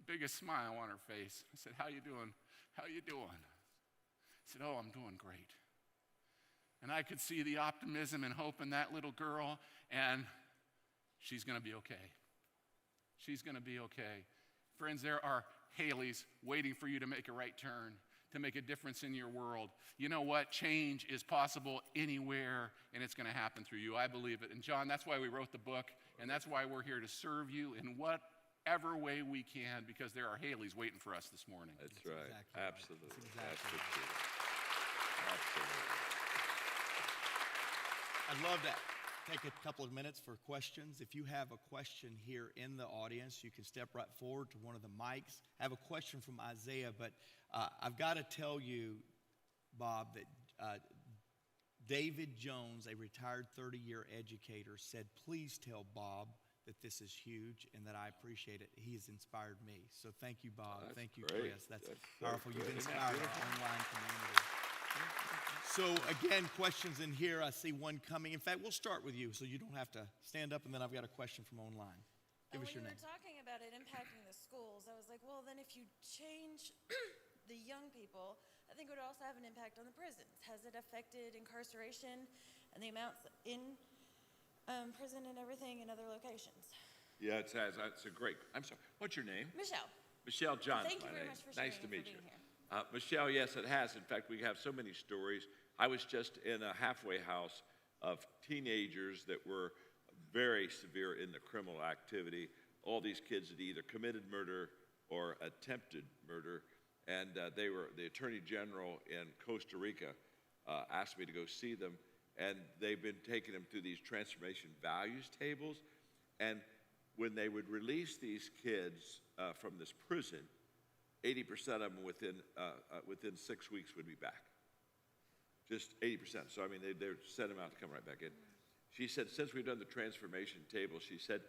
Biggest smile on her face. I said, how you doing? How you doing? I said, oh, I'm doing great. And I could see the optimism and hope in that little girl, and she's going to be okay. She's going to be okay. Friends, there are Haleys waiting for you to make a right turn, to make a difference in your world. You know what? Change is possible anywhere, and it's going to happen through you. I believe it. And John, that's why we wrote the book, and that's why we're here to serve you in whatever way we can, because there are Haleys waiting for us this morning. That's right. Exactly Absolutely. right. That's exactly Absolutely. right. Absolutely. I'd love to take a couple of minutes for questions. If you have a question here in the audience, you can step right forward to one of the mics. I have a question from Isaiah, but I've got to tell you, Bob, that David Jones, a retired 30-year educator, said, please tell Bob that this is huge and that I appreciate it. He has inspired me. So thank you, Bob. That's thank you, great. Chris. That's so powerful. great. You've inspired our online community. So again, questions in here. I see one coming. In fact, we'll start with you so you don't have to stand up, and then I've got a question from online. Give us your name. When you were talking about it impacting the schools, I was like, well, then if you change the young people, I think it would also have an impact on the prisons. Has it affected incarceration and the amounts in prison and everything in other locations? Yeah, it has. It's a great. I'm sorry. What's your name? Michelle. Michelle John. Thank you very much for sharing Nice to and meet for you. being here. Michelle, yes, it has. In fact, we have so many stories. I was just in a halfway house of teenagers that were very severe in the criminal activity. All these kids had either committed murder or attempted murder. And the Attorney General in Costa Rica asked me to go see them. And they've been taking them through these transformation values tables. And when they would release these kids from this prison, 80% of them within 6 weeks would be back. Just 80%. So, I mean, they send them out to come right back in. She said, since we've done the transformation table, she said,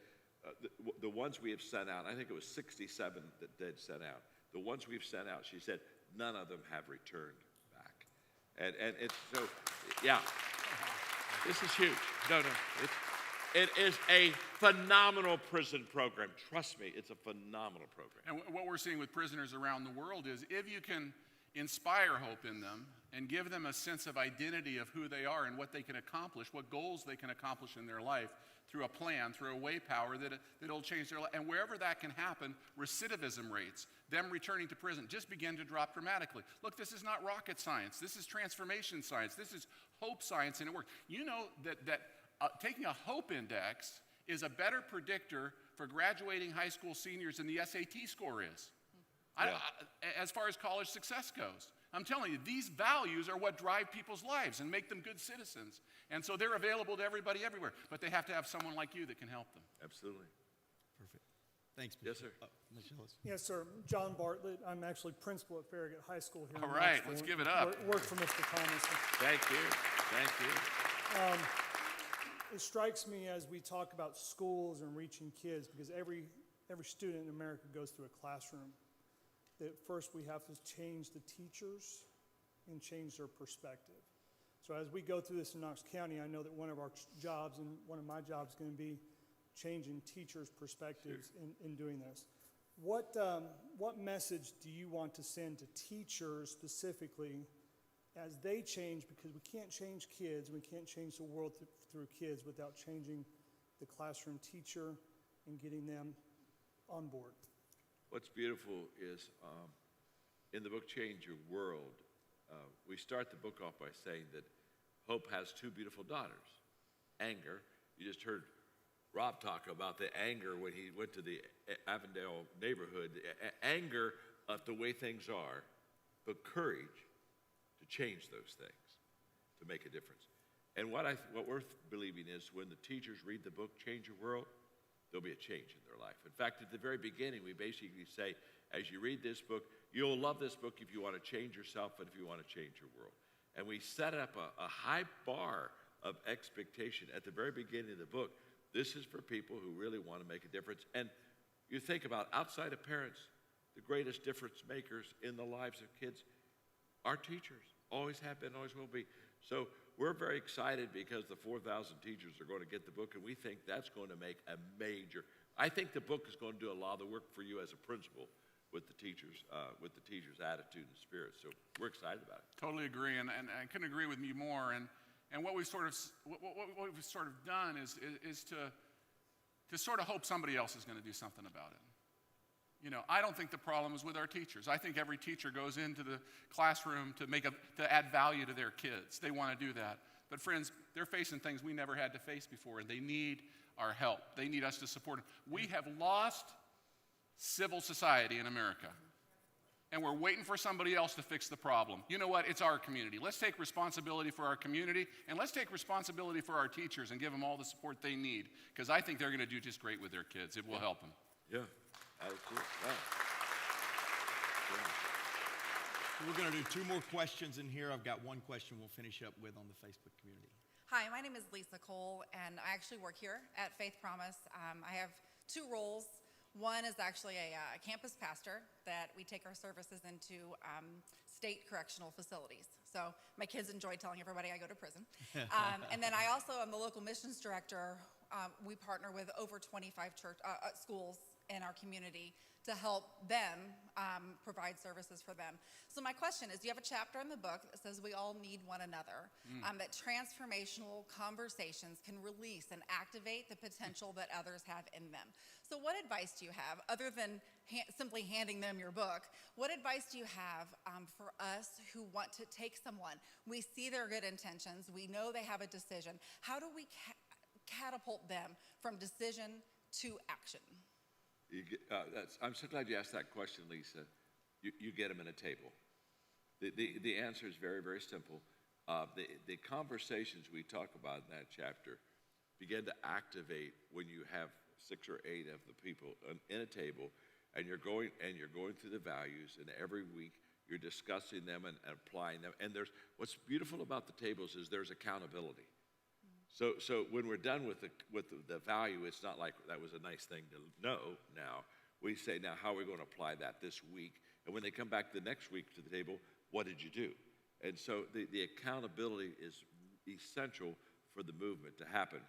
the ones we have sent out, I think it was 67 that they'd sent out. The ones we've sent out, she said, none of them have returned back. And it's so, yeah. This is huge. No, it is a phenomenal prison program. Trust me, it's a phenomenal program. And what we're seeing with prisoners around the world is if you can inspire hope in them and give them a sense of identity of who they are and what they can accomplish, what goals they can accomplish in their life through a plan, through a Willpower that'll change their life. And wherever that can happen, recidivism rates, them returning to prison, just begin to drop dramatically. Look, this is not rocket science. This is transformation science. This is hope science, and it works. You know that taking a hope index is a better predictor for graduating high school seniors than the SAT score is. As far as college success goes. I'm telling you, these values are what drive people's lives and make them good citizens. And so they're available to everybody everywhere. But they have to have someone like you that can help them. Absolutely. Perfect. Thanks, Yes, sir. Michelle. Yes, sir. John Bartlett. I'm actually principal at Farragut High School here. All in right, Knoxville. let's give it up. Work for Mr. Thomas. Thank you. Thank you. It strikes me as we talk about schools and reaching kids, because every student in America goes through a classroom, that first we have to change the teachers and change their perspective. So as we go through this in Knox County, I know that one of our jobs, and one of my jobs, is going to be changing teachers' perspectives in doing this. What message do you want to send to teachers specifically as they change? Because we can't change kids, we can't change the world through kids without changing the classroom teacher and getting them on board. What's beautiful is in the book Change Your World, we start the book off by saying that Hope has two beautiful daughters. Anger, you just heard Rob talk about the anger when he went to the Avondale neighborhood. Anger at the way things are, but courage to change those things, to make a difference. And what we're believing is when the teachers read the book Change Your World, there'll be a change in their life. In fact, at the very beginning, we basically say, as you read this book, you'll love this book if you want to change yourself and if you want to change your world. And we set up a high bar of expectation at the very beginning of the book. This is for people who really want to make a difference. And you think about outside of parents, the greatest difference makers in the lives of kids are teachers. Always have been, always will be. So we're very excited because the 4,000 teachers are going to get the book, and we think that's going to make a major. I think the book is going to do a lot of the work for you as a principal with the teachers' attitude and spirit. So we're excited about it. Totally agree, and I couldn't agree with you more. And what we've sort of done is to sort of hope somebody else is going to do something about it. You know, I don't think the problem is with our teachers. I think every teacher goes into the classroom to add value to their kids. They want to do that. But friends, they're facing things we never had to face before, and they need our help. They need us to support them. We have lost civil society in America, and we're waiting for somebody else to fix the problem. You know what? It's our community. Let's take responsibility for our community, and let's take responsibility for our teachers and give them all the support they need, because I think they're going to do just great with their kids. It will help them. Yeah, absolutely. We're going to do two more questions in here. I've got one question we'll finish up with on the Facebook community. Hi, my name is Lisa Cole, and I actually work here at Faith Promise. I have two roles. One is actually a campus pastor that we take our services into state correctional facilities. So my kids enjoy telling everybody I go to prison. And then I also am the local missions director. We partner with over 25 church schools in our community to help them provide services for them. So my question is, you have a chapter in the book that says we all need one another, that transformational conversations can release and activate the potential that others have in them. So what advice do you have, other than simply handing them your book, what advice do you have for us who want to take someone? We see their good intentions, we know they have a decision. How do we catapult them from decision to action? I'm so glad you asked that question, Lisa. You get them in a table. The answer is very, very simple. The conversations we talk about in that chapter begin to activate when you have 6 or 8 of the people in a table, and you're going through the values, and every week you're discussing them and applying them. And what's beautiful about the tables is there's accountability. So when we're done with the value, it's not like that was a nice thing to know now. We say, now, how are we going to apply that this week? And when they come back the next week to the table, what did you do? And so the accountability is essential for the movement to happen.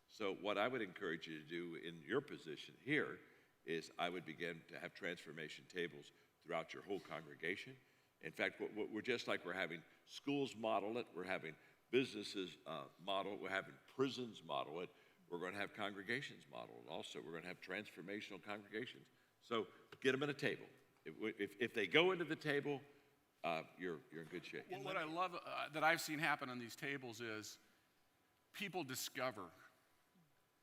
So what I would encourage you to do in your position here is I would begin to have transformation tables throughout your whole congregation. In fact, we're just like we're having schools model it, we're having businesses model it, we're having prisons model it, we're going to have congregations model it also. We're going to have transformational congregations. So get them at a table. If they go into the table, you're in good shape. Well, what I love that I've seen happen on these tables is people discover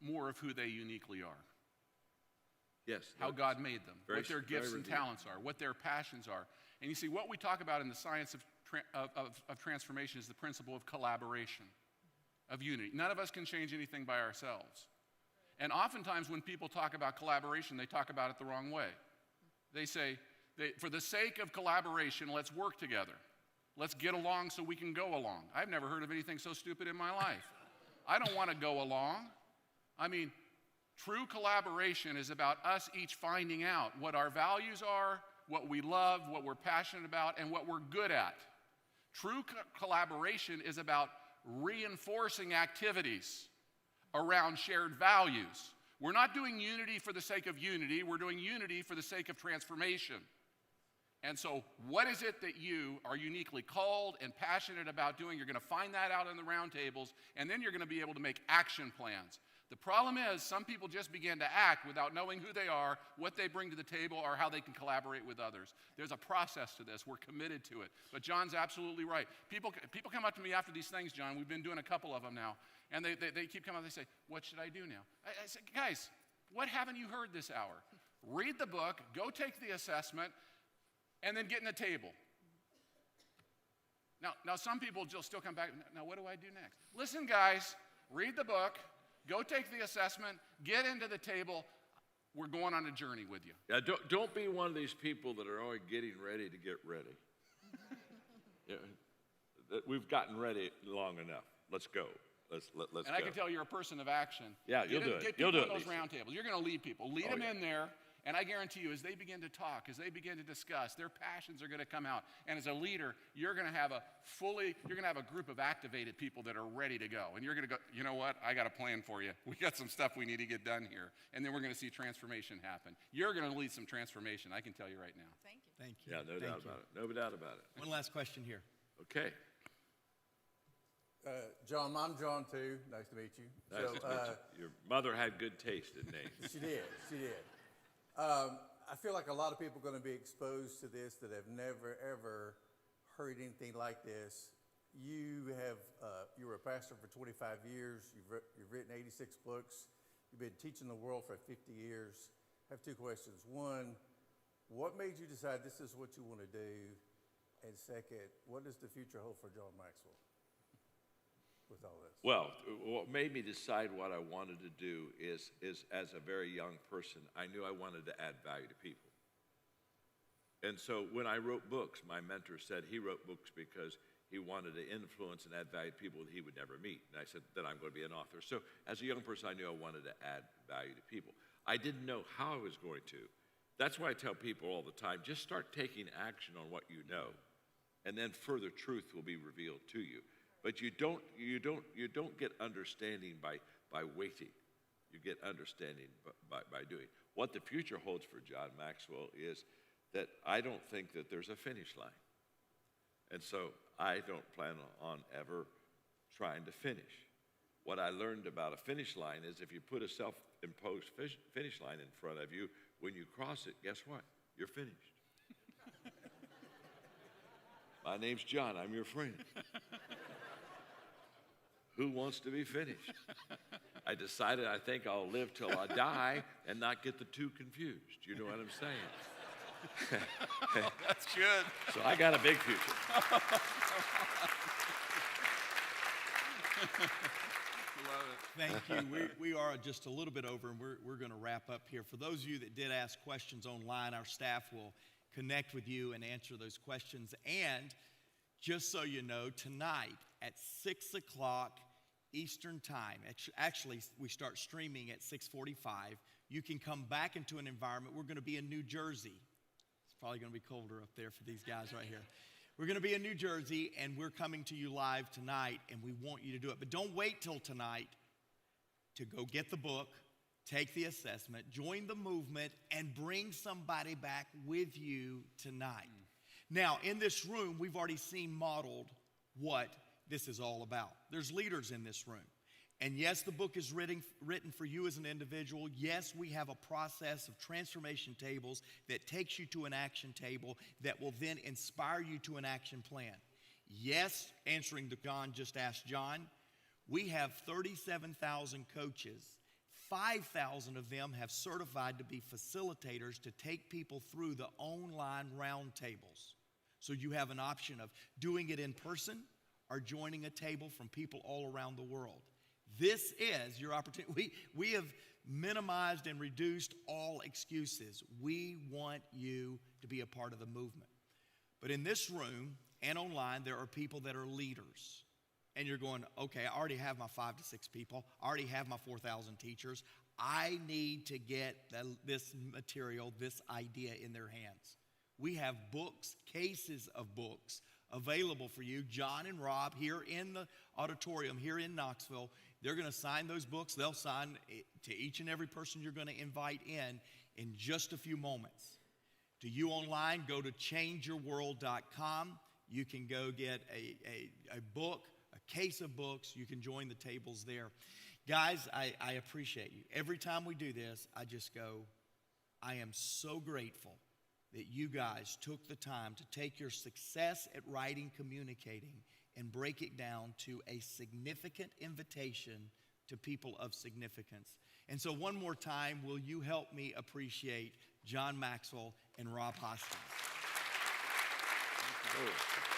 more of who they uniquely are. Yes. How God made them, Very- what their very gifts and revealing. talents are, what their passions are. And you see, what we talk about in the science of transformation is the principle of collaboration, of unity. None of us can change anything by ourselves. And oftentimes when people talk about collaboration, they talk about it the wrong way. They say, for the sake of collaboration, let's work together. Let's get along so we can go along. I've never heard of anything so stupid in my life. I don't want to go along. I mean, true collaboration is about us each finding out what our values are, what we love, what we're passionate about, and what we're good at. True collaboration is about reinforcing activities around shared values. We're not doing unity for the sake of unity. We're doing unity for the sake of transformation. And so what is it that you are uniquely called and passionate about doing? You're going to find that out in the roundtables, and then you're going to be able to make action plans. The problem is some people just begin to act without knowing who they are, what they bring to the table, or how they can collaborate with others. There's a process to this. We're committed to it. But John's absolutely right. People come up to me after these things, John. We've been doing a couple of them now. And they keep coming up, they say, what should I do now? I say, guys, what haven't you heard this hour? Read the book, go take the assessment, and then get in the table. Now some people will still come back, now what do I do next? Listen, guys, read the book, go take the assessment, get into the table. We're going on a journey with you. Yeah, don't be one of these people that are always getting ready to get ready. We've gotten ready long enough. Let's go. Let's And go. I can tell you're a person of action. Yeah, you'll do it. Get You'll people do in it, those round tables. You're going to lead people. Lead them in there, and I guarantee you, as they begin to talk, as they begin to discuss, their passions are going to come out. And as a leader, you're going to have a group of activated people that are ready to go. And you're going to go, you know what? I got a plan for you. We got some stuff we need to get done here. And then we're going to see transformation happen. You're going to lead some transformation, I can tell you right now. Thank you. Thank you. Yeah, no doubt about it. No doubt about it. One last question here. Okay. John, I'm John too. Nice to meet you. Nice to meet you. Your mother had good taste in names. She did. I feel like a lot of people are going to be exposed to this that have never, ever heard anything like this. You were a pastor for 25 years. You've written 86 books. You've been teaching the world for 50 years. I have two questions. One, what made you decide this is what you want to do? And second, what does the future hold for John Maxwell with all this? Well, what made me decide what I wanted to do is as a very young person, I knew I wanted to add value to people. And so when I wrote books, my mentor said he wrote books because he wanted to influence and add value to people that he would never meet. And I said, then I'm going to be an author. So as a young person, I knew I wanted to add value to people. I didn't know how I was going to. That's why I tell people all the time, just start taking action on what you know, and then further truth will be revealed to you. But you don't get understanding by waiting. You get understanding by doing. What the future holds for John Maxwell is that I don't think that there's a finish line. And so I don't plan on ever trying to finish. What I learned about a finish line is if you put a self-imposed finish line in front of you, when you cross it, guess what? You're finished. My name's John. I'm your friend. Who wants to be finished? I decided I think I'll live till I die and not get the two confused. You know what I'm saying? That's good. So I got a big future. Love it. Thank you. We are just a little bit over, and we're going to wrap up here. For those of you that did ask questions online, our staff will connect with you and answer those questions. And just so you know, tonight at 6 o'clock Eastern Time, actually we start streaming at 6:45. You can come back into an environment. We're going to be in New Jersey. It's probably going to be colder up there for these guys right here. We're going to be in New Jersey, and we're coming to you live tonight, and we want you to do it. But don't wait till tonight to go get the book, take the assessment, join the movement, and bring somebody back with you tonight. Now, in this room, we've already seen modeled what this is all about. There's leaders in this room. And yes, the book is written for you as an individual. Yes, we have a process of transformation tables that takes you to an action table that will then inspire you to an action plan. Yes, answering the John just asked John, we have 37,000 coaches, 5,000 of them have certified to be facilitators to take people through the online roundtables. So you have an option of doing it in person or joining a table from people all around the world. This is your opportunity. We have minimized and reduced all excuses. We want you to be a part of the movement. But in this room and online, there are people that are leaders. And you're going, okay, I already have my 5 to 6 people. I already have my 4,000 teachers. I need to get this material, this idea in their hands. We have books, cases of books available for you. John and Rob here in the auditorium here in Knoxville, they're going to sign those books. They'll sign it to each and every person you're going to invite in just a few moments. To you online, go to changeyourworld.com. You can go get a book, a case of books. You can join the tables there. Guys, I appreciate you. Every time we do this, I just go, I am so grateful that you guys took the time to take your success at writing, communicating, and break it down to a significant invitation to people of significance. And so one more time, will you help me appreciate John Maxwell and Rob Hoskins? Thank you.